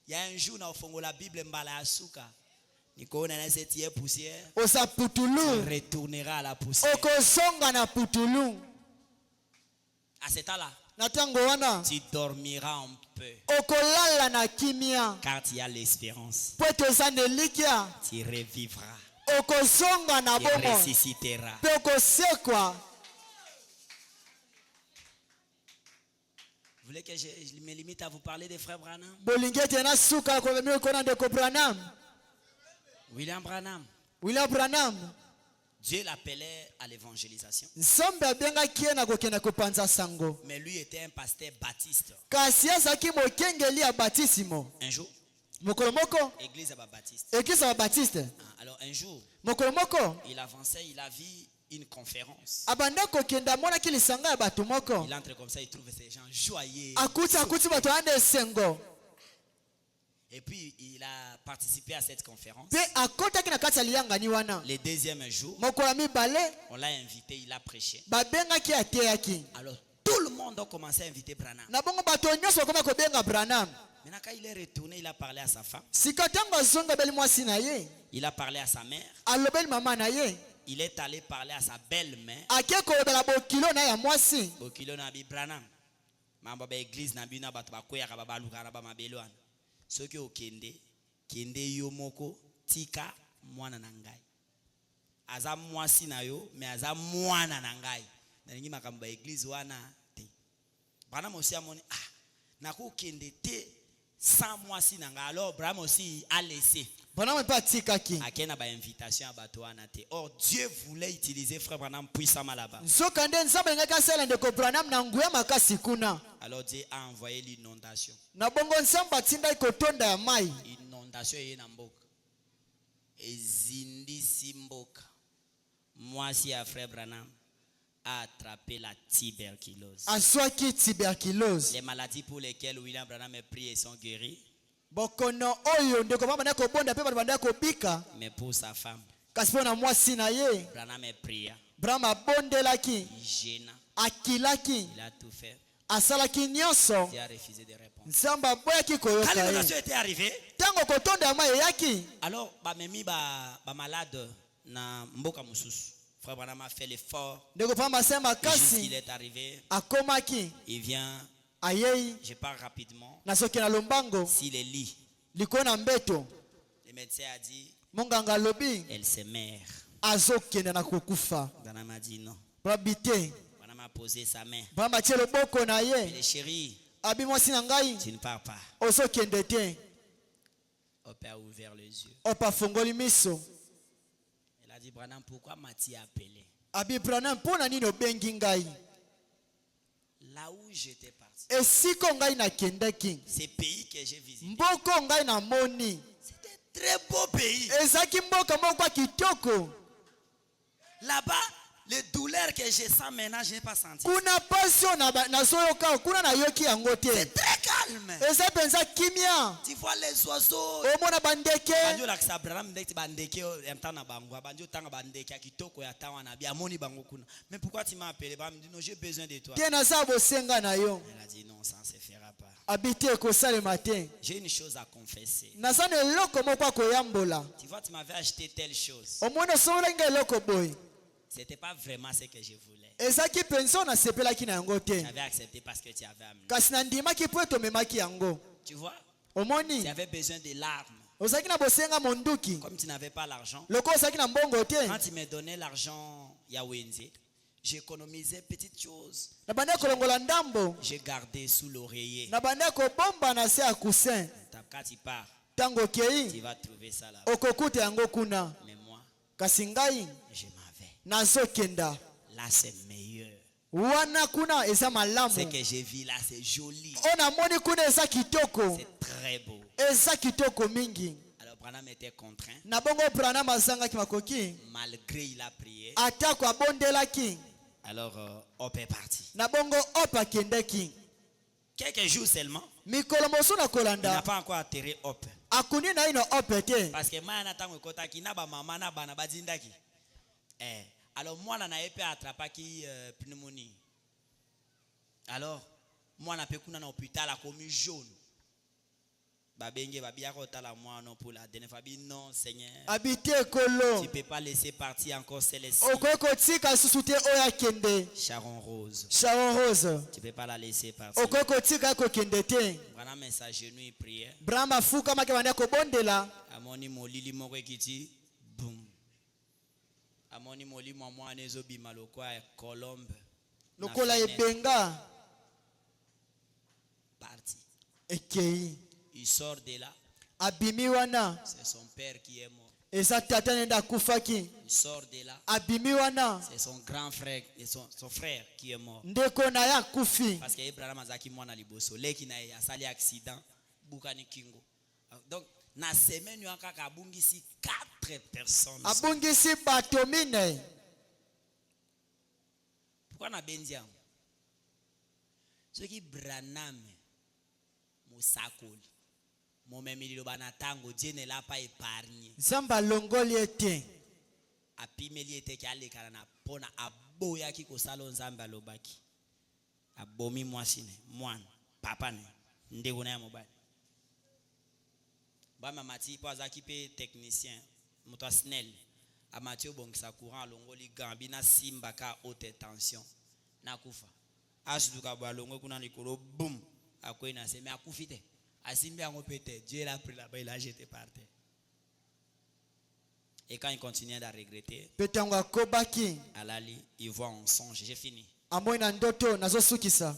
ya un jour na ofongola Bible mbala ya suka nikoona na seti ye poussière oza putulu retournera à la poussière. okozonga na putulu À cet temps-là, na ntango wana tu dormiras un peu okolala na kimia car tu as l'espérance. mpo toza na elikya Tu revivras, okozonga na tu bomo ressusciteras. mpe okosekwa. Vous voulez que je me limite à vous parler de frère Branham? bolingi ete na suka kolemi kona ndeko branham William Branham. william branham Dieu l'appelait à l'évangélisation. nzambe abengaki ye na kokende kopanza sango Mais lui était un pasteur baptiste. kasi azalaki mokengeli ya batisimo Un jour, mokolo moko église à baptiste. eglise ya babatiste Alors un jour, mokolo moko il avançait, il a vu une conférence. abanda kokende amonaki lisanga ya bato moko Il entre comme ça, il trouve ces gens joyeux. akuti bato wana esengo Et puis, il a participé à cette conférence. mpe akotaki na kati ya liyangani wana Le deuxième jour, mokolo ya mibale on l'a invité, il a prêché. babengaki ateyaki Alors, tout le monde a commencé à inviter Branham. na bongo bato nyonso bakoma kobenga branham Maintenant, quand il est retourné, il a parlé à sa femme. sika ntango azongabeli mwasi na ye Il a parlé à sa mère. alobeli mama na ye Il est allé parler à sa belle-mère. ake kolobela bokilo na ya mwasi Bokilo na bi Branham. Mambo ba église na bina bato bakweyaka babaluka na bamabelo wana. Soki okende, kende yo moko tika mwana na ngai. Aza mwasi na yo, mais aza mwana na ngai. Na ningi makambo ba église wana te. Branham aussi amoni nako kende te sans mwasi na ngai. Alors Branham aussi a laissé. branham mpe atikaki Akena ba invitation à bato wana te. Or Dieu voulait utiliser frère Branham puissamment là-bas. nzoka nde nzambe alingaki asala ndeko branham na nguya makasi kuna Alors Dieu a envoyé l'inondation. na bongo nzambe atindaki kotonda ya mai. Inondation est na mboka. Ezindisi mboka. Moi si à frère Branham a attrapé la tuberculose. Azwaki tuberculose. Les maladies pour lesquelles William Branham est prié sont guéries. Bokono oyo ndeko mama bandaki kobonda pe bato bandaki kobika. Mais pour sa femme, Kasi mpo na mwasi na ye Branham est prié. Branham abondelaki, Il gêna. akilaki, Il a tout fait. asalaki nyonso. Il a refusé de répondre. Nzambe aboyaki Quand koyoka l'inondation ye. était arrivée, Ntango kotonda ya mai eyaki, alors bamemi ba malade na mboka mususu. Frère Branham a fait l'effort. ndeko pamba se Jusqu'il makasi est arrivé, akomaki, il vient. ayei Je pars rapidement. nasoki na lombango S'il est lit, likolo na mbeto. le médecin a dit, Monganga alobi elle se meurt. azokende na kokufa. Branham a dit non. Brabi te. Branham a posé sa main. Brahma atie loboko na Il ye. est chéri, Abi mwasi na ngai tu ne pars pas. ozokende te. Au père a ouvert les yeux. Opa fongoli miso. Il a dit, Branham, pourquoi m'as-tu appelé? Abi Branham mpona nini obengi ngai? Là où j'étais parti, Esiko ngai nakendaki, ces pays que j'ai visités, mboko ngai namoni, c'était un très beau pays. ezalaki mboka moko ya kitoko. Là-bas, les douleurs que je sens maintenant, je n'ai pas senti. Kuna pasi oyo nazoyoka kuna nayoki yango te. C'est très calme. Eza penza kimia. Tu vois les oiseaux. Omona bandeke. Banjo la Branham ndeti bandeke mtana bango banjo tanga bandeke ya kitoko ya tawa na bia moni bango kuna. Mais pourquoi tu m'as appelé? Bah me dit non, j'ai besoin de toi. Te naza bosenga na yo. Elle a dit non, ça ne se fera pas. Habite kosalema te. J'ai une chose à confesser. Naza na eloko moko ya koyambola. Tu vois, tu m'avais acheté telle chose. Omona osobola nga eloko boy. C'était pas vraiment ce que je voulais. Ezaki penso na sepelaki na yango te. J'avais accepté parce que tu avais amené. Kasi na ndimaki po etomemaki yango. Tu vois, Omoni. tu avais besoin de larmes. Ozalaki na bosenga monduki. Comme tu n'avais pas l'argent, Loko ozalaki na mbongo te. quand tu me donnais l'argent Yawenze, j'économisais petites choses. Na banda kolongola ndambo. J'ai gardé sous l'oreiller. Na banda kobomba na se ya coussin. Quand tu pars, Tango tu kei vas trouver ça là. okokuta yango kuna. Mais moi, Kasi ngai je m'en vais. nazokenda. Là, c'est meilleur. Wana kuna eza Ce malamu. que j'ai vu là, c'est joli. Ona moni kuna eza kitoko. C'est très beau. Eza kitoko mingi. Alors, Branham était contraint. Na bongo Branham azangaki makoki. Malgré il a prié. Atako abondelaki. Alors, Hop est parti. Na bongo opa kendeki. Quelques jours seulement, Mikolo mosu na il n'a kolanda. pas encore atterri Hop. Akuni na ino opa te. Parce que moi, j'attends que tu na ba maman na bana bazindaki. Alors, moi, na épée attrapaki pneumonie. Alors, moi, na pekuna na hôpital a commis jaune. Babenge babia kota la moi non pour la dernière fois non Seigneur. Habite kolo. Tu peux pas laisser partir encore celle-ci. Okoko tika susu te oya kende. Sharon Rose. Sharon Rose. Tu peux pas la laisser partir. Okoko tika ko kende te. Branham met sa genou et priait. Brahma fuka make banda ko bondela. Amoni molili moko kiti. Boum. Amoni moli mwa nezo bima lokwa Colombe. Lokola ebenga. Parti. Ekei. Il sort de là. Abimi wana. C'est son père qui est mort. Eza tata nenda kufaki. Il sort de là. Abimi wana. C'est son grand frère et son frère qui est mort. Ndeko na ya kufi. Parce que Abraham azaki mwana liboso. Leki na asali accident. Bukani kingo. Donc, na semaine yo kaka abungisi 4 personnes. Abungisi bato mine. Pourquoi na bendiam? Ce qui Branham musakoli. Mon memili bana tango Dieu ne l'a pas épargné. Zamba longoli ete. Apimeli ete ki alekana na pona aboya ki kosala nzambe lobaki. Abomi mwasine, mwana, papa ne, ndeko na ya mobali. Ba mamati po azaki pe technicien, moto snell. Amati obongisa courant longoli gambi na simba ka haute tension. Na kufa. Asduka ba longo kuna likolo boum. Akwe na se me akufite. Asimbi yango pete, Dieu l'a pris là-bas, il a jeté par terre. Et quand il continuait à regretter, Petango akobaki. Alali, il voit un songe. J'ai fini. Amoni na ndoto nazosukisa.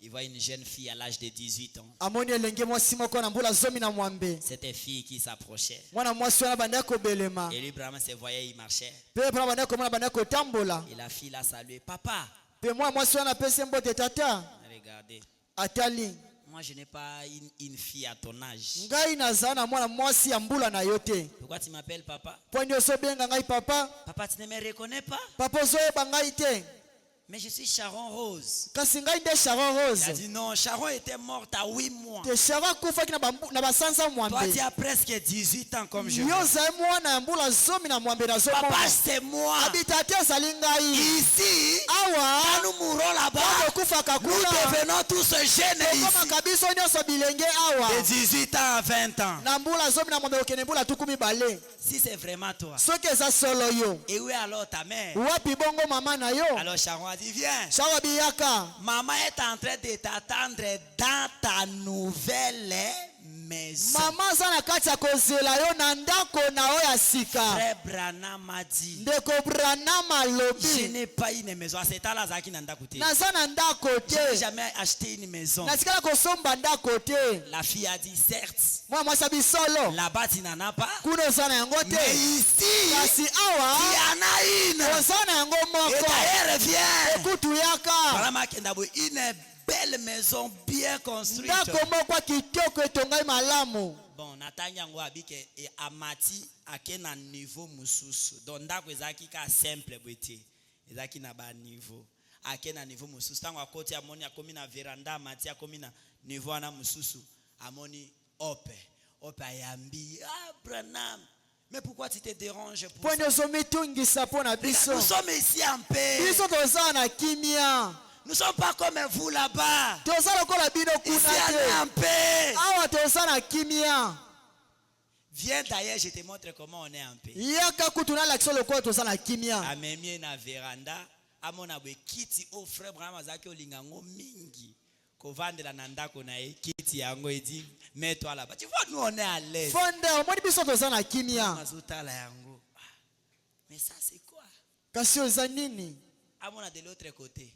Il voit une jeune fille à l'âge de 18 ans. Amoni elenge mwasi moko na mbula zomi na mwambe. Cette fille qui s'approchait. Mwana mwasi wana banda kobelema. Et lui, Brahma se voyait, il marchait. Pe pra banda komona banda kotambola. Et la fille l'a salué. Papa, Pe mwana mwasi wana pese mbote tata. regardez. atali Moi, je n'ai pas une fille à ton âge. ngai nazala na mwana mwasi ya mbula na yo te Pourquoi tu m'appelles papa? po ndio ozobenga ngai papa Papa, tu ne me reconnais pas? papa ozoyeba ngai te Mais je suis Sharon Rose. kasi ngai nde Sharon Il a Rose dit non, Sharon était morte à 8 mois. te Sharon akufaki na basanza Toi, mwambe tu as presque 18 ans comme je. yo ozali mwana ya mbula zomi na mwambe Papa, nazomona c'est moi. habita te ezali ngai Ici, awa quand nous mourrons là-bas, okufaka nous kuna devenons tous jeunes ici. okomaka biso nyonso bilenge awa De 18 ans à 20 ans. na mbula zomi na mwambe okende mbula tuku mibale Si c'est vraiment toi. soki eza solo yo Et oui, alors ta mère. wapi bongo mama na yo Alors Sharon a dit, viens. shawa biyaka Maman est en train de t'attendre dans ta nouvelle maison. mama aza na kati ya kozela yo na ndako na yo ya sika Frère Branham m'a dit, ndeko branam je alobi n'ai pas une maison. À cet âge-là, Zaki n'a pas coûté. naza na ndako Je n'ai te jamais acheté une maison. natikala kosomba ndako te La fille a dit, certes, mwana mwasi ya bisolo là-bas tu n'en as pas. kuna oza na yango Mais te ici, kasi il awa y en a une. oza na yango Et moko d'ailleurs, viens. ekutu yaka Branham Kendabo, une belle maison bien construite. ndako moko ya kitoko etongai malamu Bon, natangi yango abike e amati ake na niveau mususu. Donc ndako ezaki ka simple bwete. Ezaki na ba niveau. Ake na niveau mususu. Tango akoti amoni akomi na veranda amati akomi na niveau ana mususu. Amoni ope. Ope ayambi. Ah, Branham. Mais pourquoi tu te déranges pour po ça? nyonso mitungisa mpo na biso Nous sommes ici en paix. biso toza na kimia Nous ne sommes pas comme vous là-bas. toza lokola bino Ici kuna on est en te paix. awa toza na kimia Viens d'ailleurs, je te montre comment on est en paix. yaka kutu nalakisa lokola toza na kimia Amemie na veranda amona bwe kiti o frère Branham azaki olinga ngo mingi kovandela na ndako na ye kiti yango edi mets-toi là-bas. Tu vois, nous on est à l'aise. fonde omoni biso toza na kimia Mazotala yango. Ah, mais ça c'est quoi? kasi oza nini Amona de l'autre côté.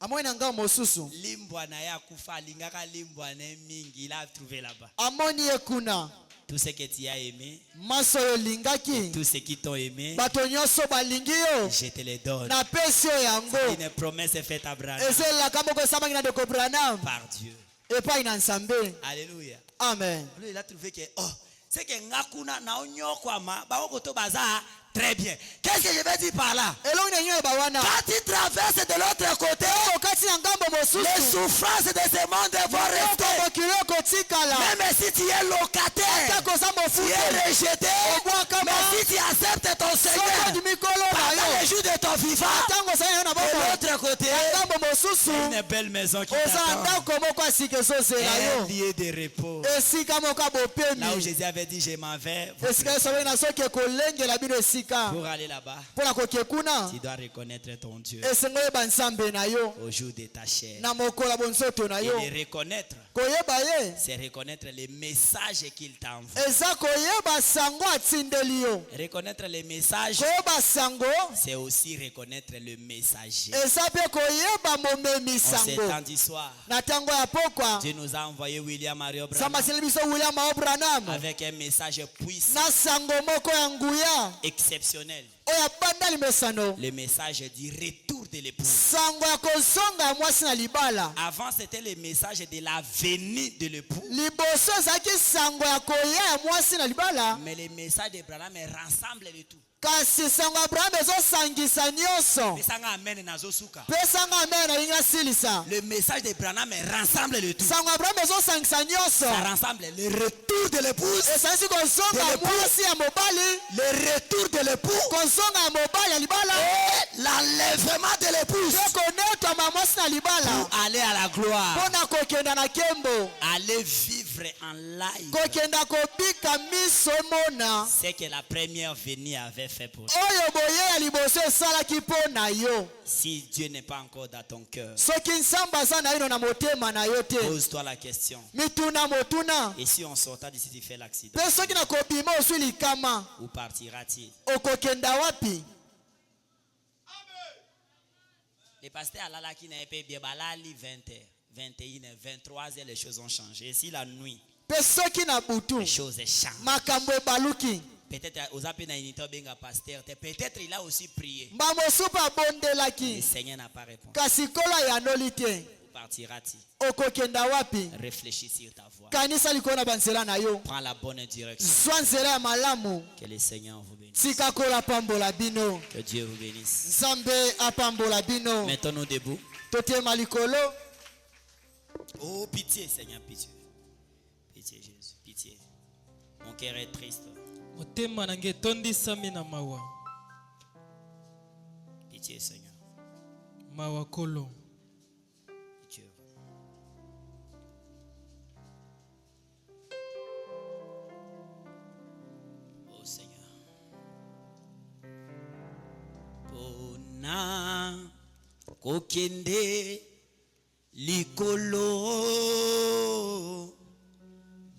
amoi na ngai mosusu Limbwa na ya kufa lingaka limbwa na mingi, il a trouvé là-bas. amoni ye kuna Tout ce que tu as aimé, maso oyo olingaki tous ceux qui t'ont aimé, bato nyonso balingi yo je te les donne. napesi yo yango Une promesse est faite à Branham ezelaka moko esambaki na ndeko branam par Dieu. epai na nzambe Alléluia. amen Lui, il a trouvé que, oh, c'est que Ngakuna na onyokwama, baokoto baza, très bien. Qu'est-ce que je vais dire par là? elongi na nyonso bawana Quand tu traverses de l'autre côté, okati na ngambo les mosusu souffrances de ce monde vont rester. mokili ekotikala Même si tu es locataire, kaka oza tu mofutu es rejeté, obwakama mais si tu acceptes ton soki Seigneur odimi kolo na pendant yo les jours de ton vivant, ntango ozali na yo na de boko l'autre côté, na ngambo mosusu une belle maison qui oza na t'attend. ndako moko ya sika ezozela Un yo lieu de repos. esika moko ya Là où bopemi Jésus avait dit, je m'en vais vous esika yesu abengi na soki ekolengela bino esika pour aller là-bas. mpo na koke kuna Tu dois reconnaître ton Dieu esengo oyeba nzambe na yo au jour de ta chair. na mokolo ya bonzoto na Et yo le reconnaître, koyeba ye c'est reconnaître les messages qu'il t'envoie. eza koyeba sango atindeli yo Reconnaître les messages, koyeba sango c'est aussi reconnaître le messager. eza mpe koyeba momemi En ce sango temps du soir, na ntango ya pokwa Dieu nous a envoyé William Mario nzambe Branham asili biso william aobranam avec un message puissant, na sango moko ya nguya exceptionnel. oyo abanda limesano Le message du retour de l'épouse. sango ya kozonga ya mwasi na libala Avant, c'était le message de la venue de l'époux. liboso ezalaki sango ya koya ya mwasi na libala Mais le message de Branham rassemble le tout. kasi sango ya abrahamu ezosangisa nyonso Pesanga amen nazosuka. pesanga amene nalingi nasilisa Le message de Branham rassemble le tout. sango ya abrahamu ezosangisa nyonso Ça rassemble le retour de l'épouse, ezalisi kozonga ya mwasi ya mobali le retour de l'époux kozonga ya mobali ya libala et l'enlèvement de l'épouse mpe konetwama mwasi na libala pour aller à la gloire, mpo na kokenda na nkembo aller vivre en live. kokenda kobika miso mona C'est que la première venue avait fait pour toi. oyo boye ya liboso esalaki mpo na yo Si Dieu n'est pas encore dans ton cœur, soki nzambe aza na ino na motema na yo te pose-toi la question. mituna motuna Et si on sortant d'ici, tu fais l'accident, mpe soki na kobima oswi likama où partiras-tu? okokenda wapi Le pasteur Alala qui n'a pas bien balali 20h, 21h, 23h, les choses ont changé. Et si la nuit, mpe soki na butu les choses changent. makambo ebaluki Peut-être aux appels à unité benga pasteur, peut-être il a aussi prié. mba mosusu Le abondelaki Seigneur n'a pas répondu. kasi nkolo ayanoli te partira-t-il? okokenda wapi? Réfléchis sur ta voie. Kanisa liko na banzela na yo. Prends la bonne direction. Zwa nzela ya malamu. Que le Seigneur vous bénisse. Tika kola pambola bino. Que Dieu vous bénisse. Nzambe apambola bino. Mettons-nous debout. Totiema likolo. Oh, pitié, Seigneur, pitié. Pitié, Jésus, pitié. Mon cœur est triste. motema nange etondisami na mawa. Pitié, Seigneur. Mawa kolo. Pitié. Oh, Seigneur. Pona kokende likolo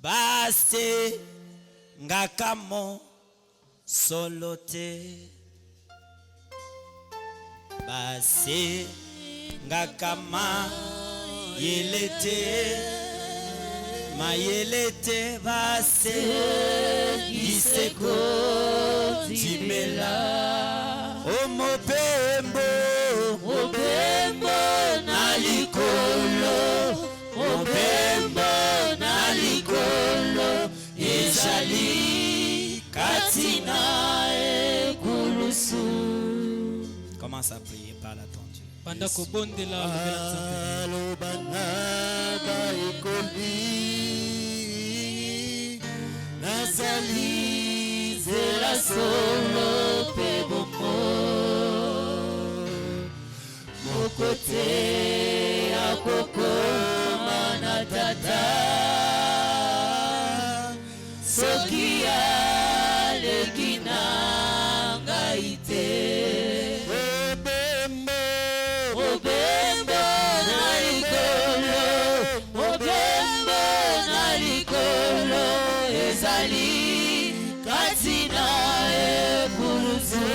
base ngakamo solote base ngakama yelete mayelete base iseko timela omopembo na likolo mopembo na likolo ezali katina ekulusu. Commence à prier, parle à ton Dieu. Banda kobondela lobela nzambe. Alobana baekoli nazali zela solo pe bombo mokote akokoma na tata soki aleki na ngai te. Mobembo na likolo, mobembo na likolo, ezali katina ekulusu.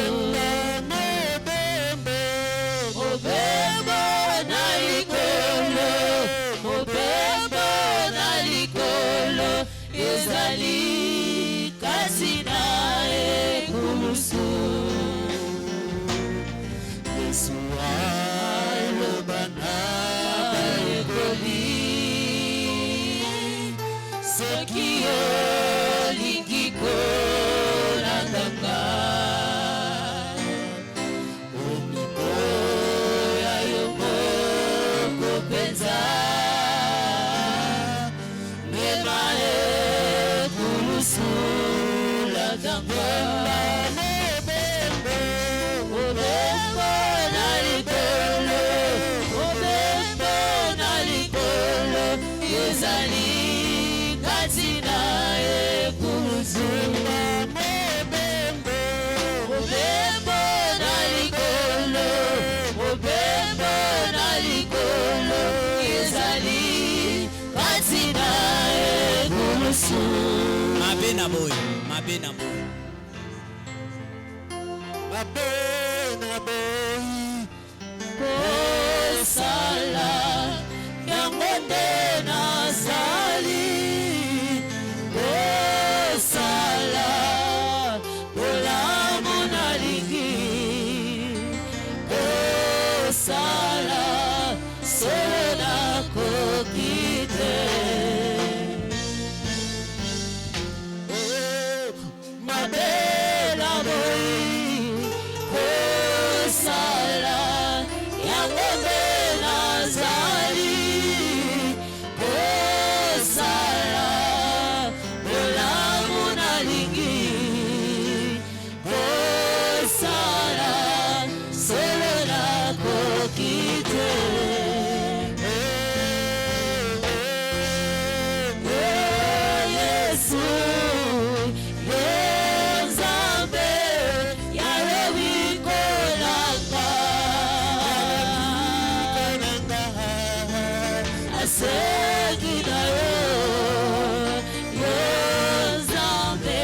Mobembo na likolo, mobembo na likolo, ezali katina ekulusu. Yesu alobana baekoli soki olingi kolandanga omikoya yo moko penza mema ekulusu landanga. Ezali katina ekulusu. Mobembo na likolo, mobembo na likolo, ezali katina ekulusu. Mabe na boy, mabe na boy. Mabe na boy. Kosala yango nde nazali kosala bolamu nalingi kosala solo nakoki te. Mabe na boy kosala yango nde nazali kosala bolamu nalingi kosala solo nakoki te. Yesu ye Nzambe yalobi kolanga aseki na yo yo Nzambe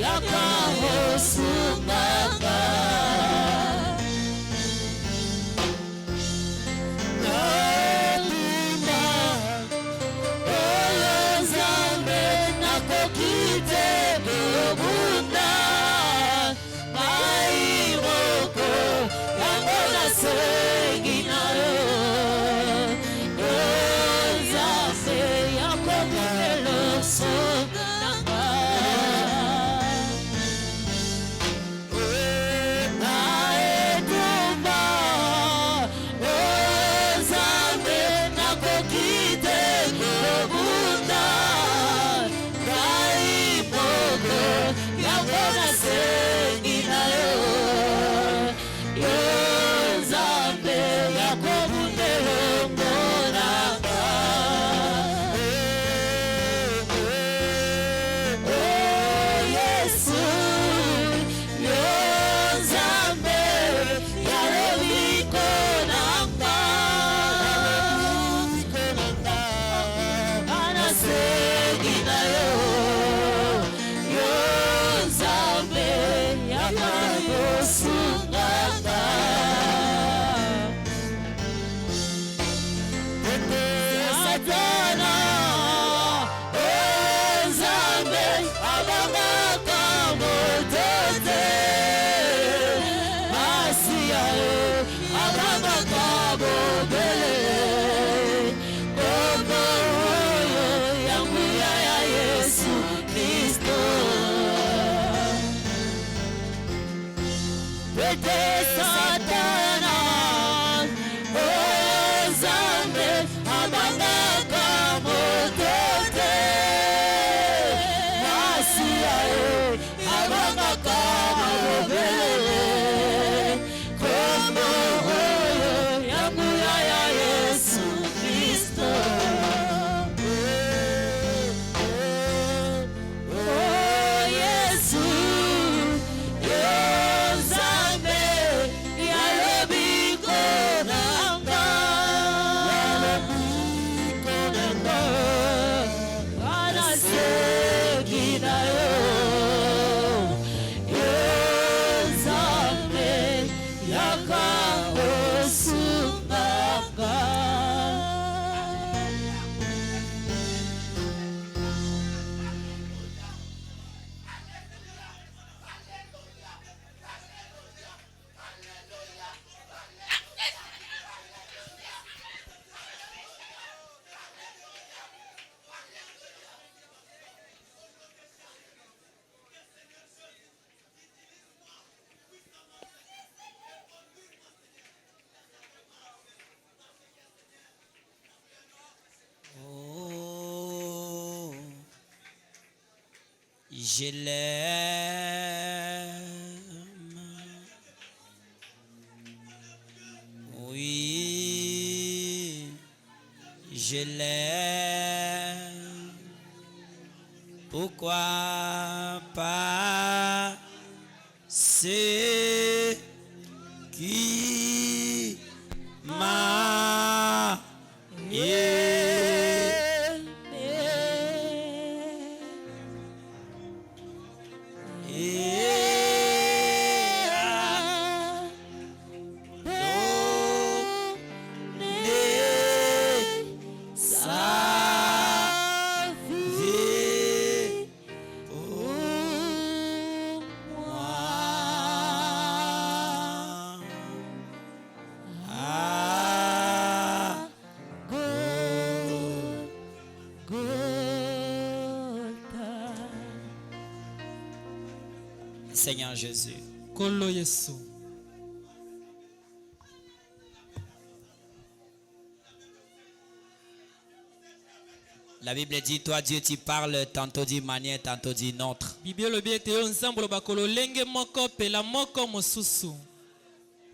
yakamosungaka natima oyo Nzambe nakoki te kobunda mai moko yango nasengi na yo yo Je l'aime. Oui, je l'aime. Pourquoi pas ce qui m'a Seigneur Jésus. Kolo Yesu. La Bible dit, toi Dieu, tu parles tantôt d'une manière, tantôt d'une autre. Bible lobi ete yo nzambo lobaka lolenge moko pela moko mosusu.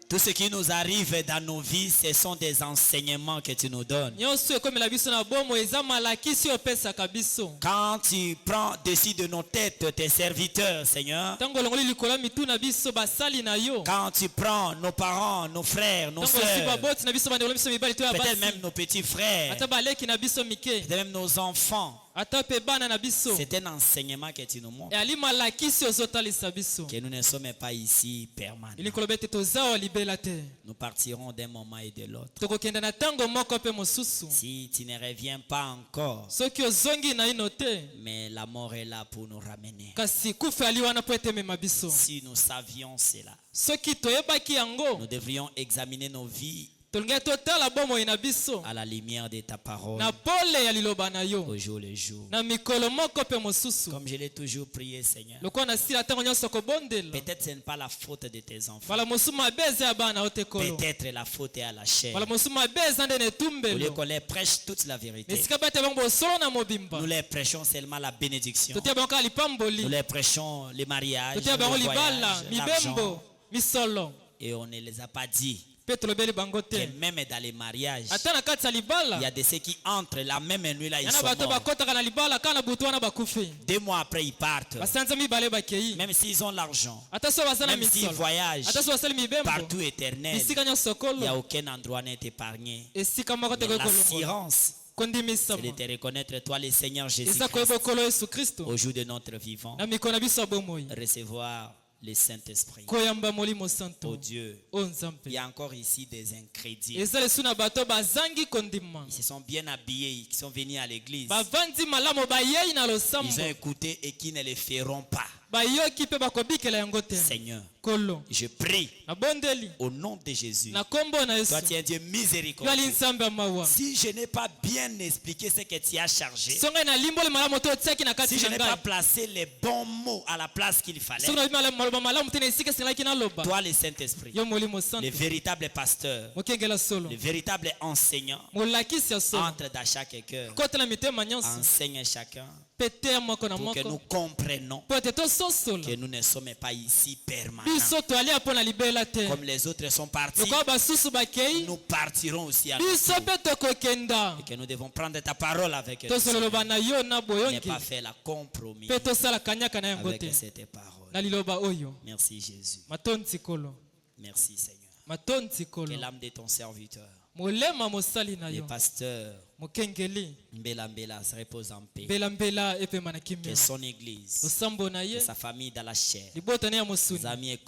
Tout ce qui nous arrive dans nos vies, ce sont des enseignements que tu nous donnes. Nyonso ekomela biso na bomo eza malakisi opesaka biso. Quand tu prends dessus de nos têtes tes serviteurs, Seigneur. Tango longoli likolo mitu na biso basali na yo. Quand tu prends nos parents, nos frères, nos Tango si sœurs, baboti na biso bandelo biso mibali to ya peut-être basi. même nos petits frères, Ata baleki na biso mike. peut-être même nos enfants. Ata pe bana na biso. C'est un enseignement que tu nous montres. E ali malakisi ozotalisa biso. Que nous ne sommes pas ici permanents. Ilikolo bete tozawa libela te. Nous partirons d'un moment et de l'autre. Tokokenda na tango moko pe mosusu. Si tu ne reviens pas encore, Soki ozongi na ino te. mais la mort est là pour nous ramener. Kasi kufa ali wana po etemema biso. Si nous savions cela, Soki toyebaki yango. nous devrions examiner nos vies Tolinga totala bomoi na biso. à la lumière de ta parole Na pole ya liloba na yo. au jour le jour. Na mikolo moko pe mosusu. Comme je l'ai toujours prié, Seigneur. Lokwa na sila tango nyonso kobondela. Peut-être ce n'est pas la faute de tes enfants. Bala mosuma beza ya bana otekolo. Peut-être la faute est à la chair. Bala mosuma beza ndene Au lieu tumbelo. qu'on les prêche toute la vérité, Esika bate bango solo na mobimba. nous les prêchons seulement la bénédiction. Totia bango lipamboli. Nous les prêchons les mariages, Totia bango le libala, voyage, l'argent. mibembo, misolo. Et on ne les a pas dit Pe tolobeli bango que te. même dans les mariages, Ata na kati ya libala. il y a de ceux qui entrent la même nuit là, ils Yana sont bato morts. bakotaka na libala kana butu wana bakufi. 2 mois après, ils partent. Basanza mibale bakei. Même s'ils ont l'argent, Ata so basala même s'ils misolo. voyagent Ata so basala mibembo. partout éternel, Bisika nyonso il n'y a kolo. aucun endroit n'est épargné. Esika moko te Mais kolongo. l'assurance, c'est Kondimisa. de te reconnaître, toi, le Seigneur Eza Jésus-Christ, koyeba kolo Yesu Kristo. au jour de notre vivant, Na mikolo na biso ya bomoi. recevoir le Saint-Esprit. Koyamba molimo Oh santo. Dieu, O il nzambe. y a encore ici des incrédules. Eza lesu na bato bazangi kondima. Ils se sont bien habillés, qui sont venus à l'église. Bavandi malamu bayei na Ils losambo. ont écouté et qui ne le feront pas. Bayoki pe bakobikela yango te. Seigneur, Kolo. je prie Nabondeli. au nom de Jésus. Na kombo na Yesu. Toi, tu es un Dieu Yo ali miséricordieux. nzambe ya mawa. Si je n'ai pas bien expliqué ce que tu as chargé, Songa na limbole malamu to otiaki na si kati je na n'ai pas ngai. placé les bons mots à la place qu'il fallait, Songa na maloba malamu tena esika esengelaki naloba. toi, le Saint-Esprit, Yo molimo santo. le véritable pasteur, Mokengela solo. le véritable enseignant, Molakisi ya solo. entre dans chaque cœur, Kotela mitema nyonso. enseigne chacun Pete ya moko na pour que nous moko. comprenions Po ete tososola. que nous ne sommes pas ici permanents. Biso toali apo na libela te. Comme les autres sont partis, Lokola basusu bakei. nous partirons aussi à notre Biso tour. pe tokokenda. Et que nous devons prendre ta parole avec nous. Tosoloba na yo na Ne boyongi. pas faire la compromis Pe tosala kanyaka na yango avec te. cette parole. Na liloba oyo. Merci Jésus. Matonzi kolo. Merci Seigneur. Matonzi Que kolo. l'âme de ton serviteur, Molema mosali na le yo. pasteur Mokengeli. Mbela Mbela, se repose en paix. Mbela mbela epema na kimia. Que son église, Osambo na que ye. sa famille dans la chair, Libota na ya ses mosuni. amis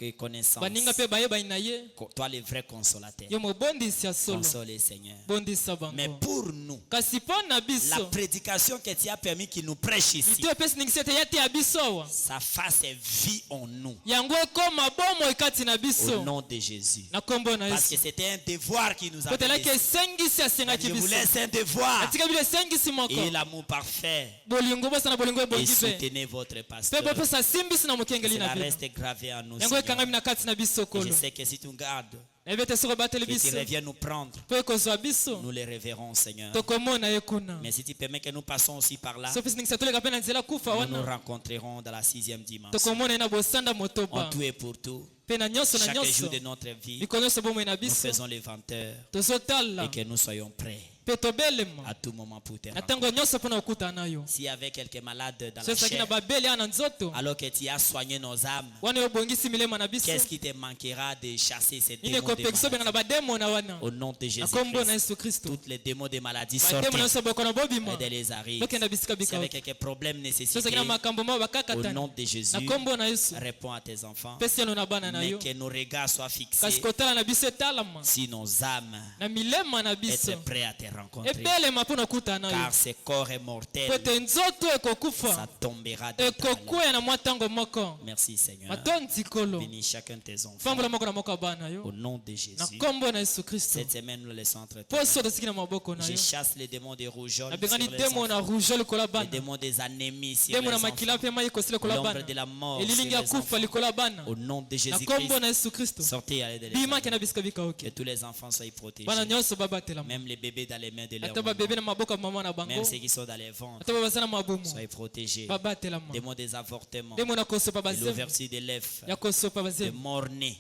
et connaissances, Baninga pe bayeba na ye. toi le vrai consolateur, Yo mobondisi ya solo. console Seigneur. Bondisa Mais bango. pour nous, Kasi mpo na la biso. prédication que tu as permis qu'il nous prêche ici, Ito epesi ningisi ete ya te ya biso awa. ça fasse vie en nous. Yango ekoma bomo ekati na Au biso. nom de Jésus. Na kombo na Parce que Yesu. c'était un devoir qui nous a Kotelaki laissé. esengisi asengaki Je vous biso. laisse un devoir katika vile sengisi et moko l'amour parfait. bolingo bosa na bolingo Et ebongi pe soutenez votre pe pasteur. bopesa simbisi na mokengeli na Cela bino reste gravé en nous, yango Seigneur. ekangami na kati na biso Et kolo je sais que si tu gardes, na yebi ete soki obateli que tu biso reviens nous prendre, mpo ekozwa biso nous les reverrons, Seigneur. tokomona ye kuna Mais si tu permets que nous passons aussi par là, soki sindingisa toleka mpe na nzela kufa nous nous wana rencontrerons dans la 6e dimension. tokomona ye na bosanda En motoba tout et pour tout, mpe na nyonso na chaque jour nyonso de notre vie, likolo nyonso bomoi na nous biso faisons l'inventaire tozotala et que nous soyons prêts mpe tobelema à tout moment pour te na rencontrer. ntango nyonso mpo na kokutana yo S'il y avait quelques malades dans la soki ezalaki na chair, babeli awa na nzoto alors que tu as soigné nos âmes, wana oyo obongisi milema na biso qu'est-ce qui te manquera de chasser ces nini démons de ekopekisa obenga na maladie? bademona wana Au nom de na kombo na Jésus-Christ, yesu kristo toutes les démons de maladie bademo sortent nyonso bokona bobima et de les arrivent. bokenda bisika S'il y avait bikauki quelques problèmes soki nécessités, ezalaki na makambo moko au bakakatana nom de Jésus, na kombo na yesu réponds à tes enfants, pesi yano na bana na mais yo que nos regards soient kasi fixés kotala na biso etalama si nos âmes na milema na biso étaient prêts à te rencontrer. ebelema mpo na okutana yo Car ce corps est po mortel, ete nzoto ça ekokufa tombera dans ta main. ekokwea na mwa ntango moko Merci Seigneur. matondi kolo Bénis chacun de tes enfants. fambola moko na moko ya bana yo Au nom de na Jésus. kombo na yesu kristo Cette semaine, nous le laissons entre tes poso tosiki na maboko na mains. Je yo chasse les démons des rougeoles sur nabengani les demo na enfants, rouge likolo ya les bana démons des anémies sur demo les na makila enfants, mpe mai ekosi likolo ya l'ombre bana de la mort sur elilingi les ya kufa enfants. likolo ya bana Au nom de na kombo Jésus-Christ, na yesu kristo sortez et allez de les bimaki amener. na bisika Que bikauki tous les enfants soient protégés. bana nyonso babatelama Même les bébés dans les mains de leur ata maman. babebe na maboko ya mama na bango Même ceux qui sont dans les ventres, ata babaza na mabumu soyez protégés. babatelama Démons des avortements, demo na kosopa de bazemu l'ouverture des lèvres, ya kosopa de bazemu mort-nés.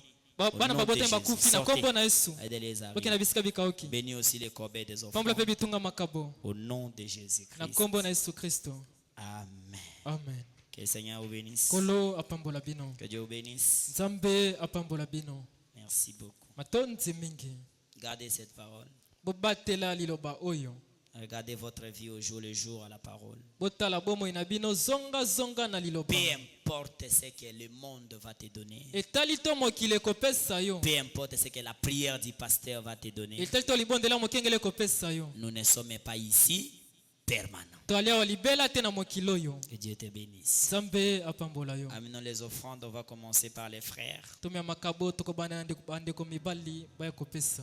bana babotami bakufi na kombo na yesu Aidez les bokenda amis. bisika bikauki Bénis aussi les corbeilles des enfants. fambola mpe bitunga makabo Au nom de na Jésus-Christ. kombo na yesu kristo Amen. amen Que le Seigneur vous bénisse. kolo apambola bino Que Dieu vous bénisse. nzambe apambola bino Merci beaucoup. matondi mingi Gardez cette parole. bobatela liloba oyo Regardez votre vie au jour le jour à la parole. botala bomoi na bino zonga na liloba Peu importe ce que le monde va te donner. etali to mokili ekopesa yo Peu importe ce que la prière du pasteur va te donner. etali to libondela mokengeli ekopesa yo Nous ne sommes pas ici permanents. toali awa libela te na mokili oyo Que Dieu te bénisse. nzambe apambola yo Amenons les offrandes. On va commencer par les frères. tomia makabo tokobana bandeko mibali baya kopesa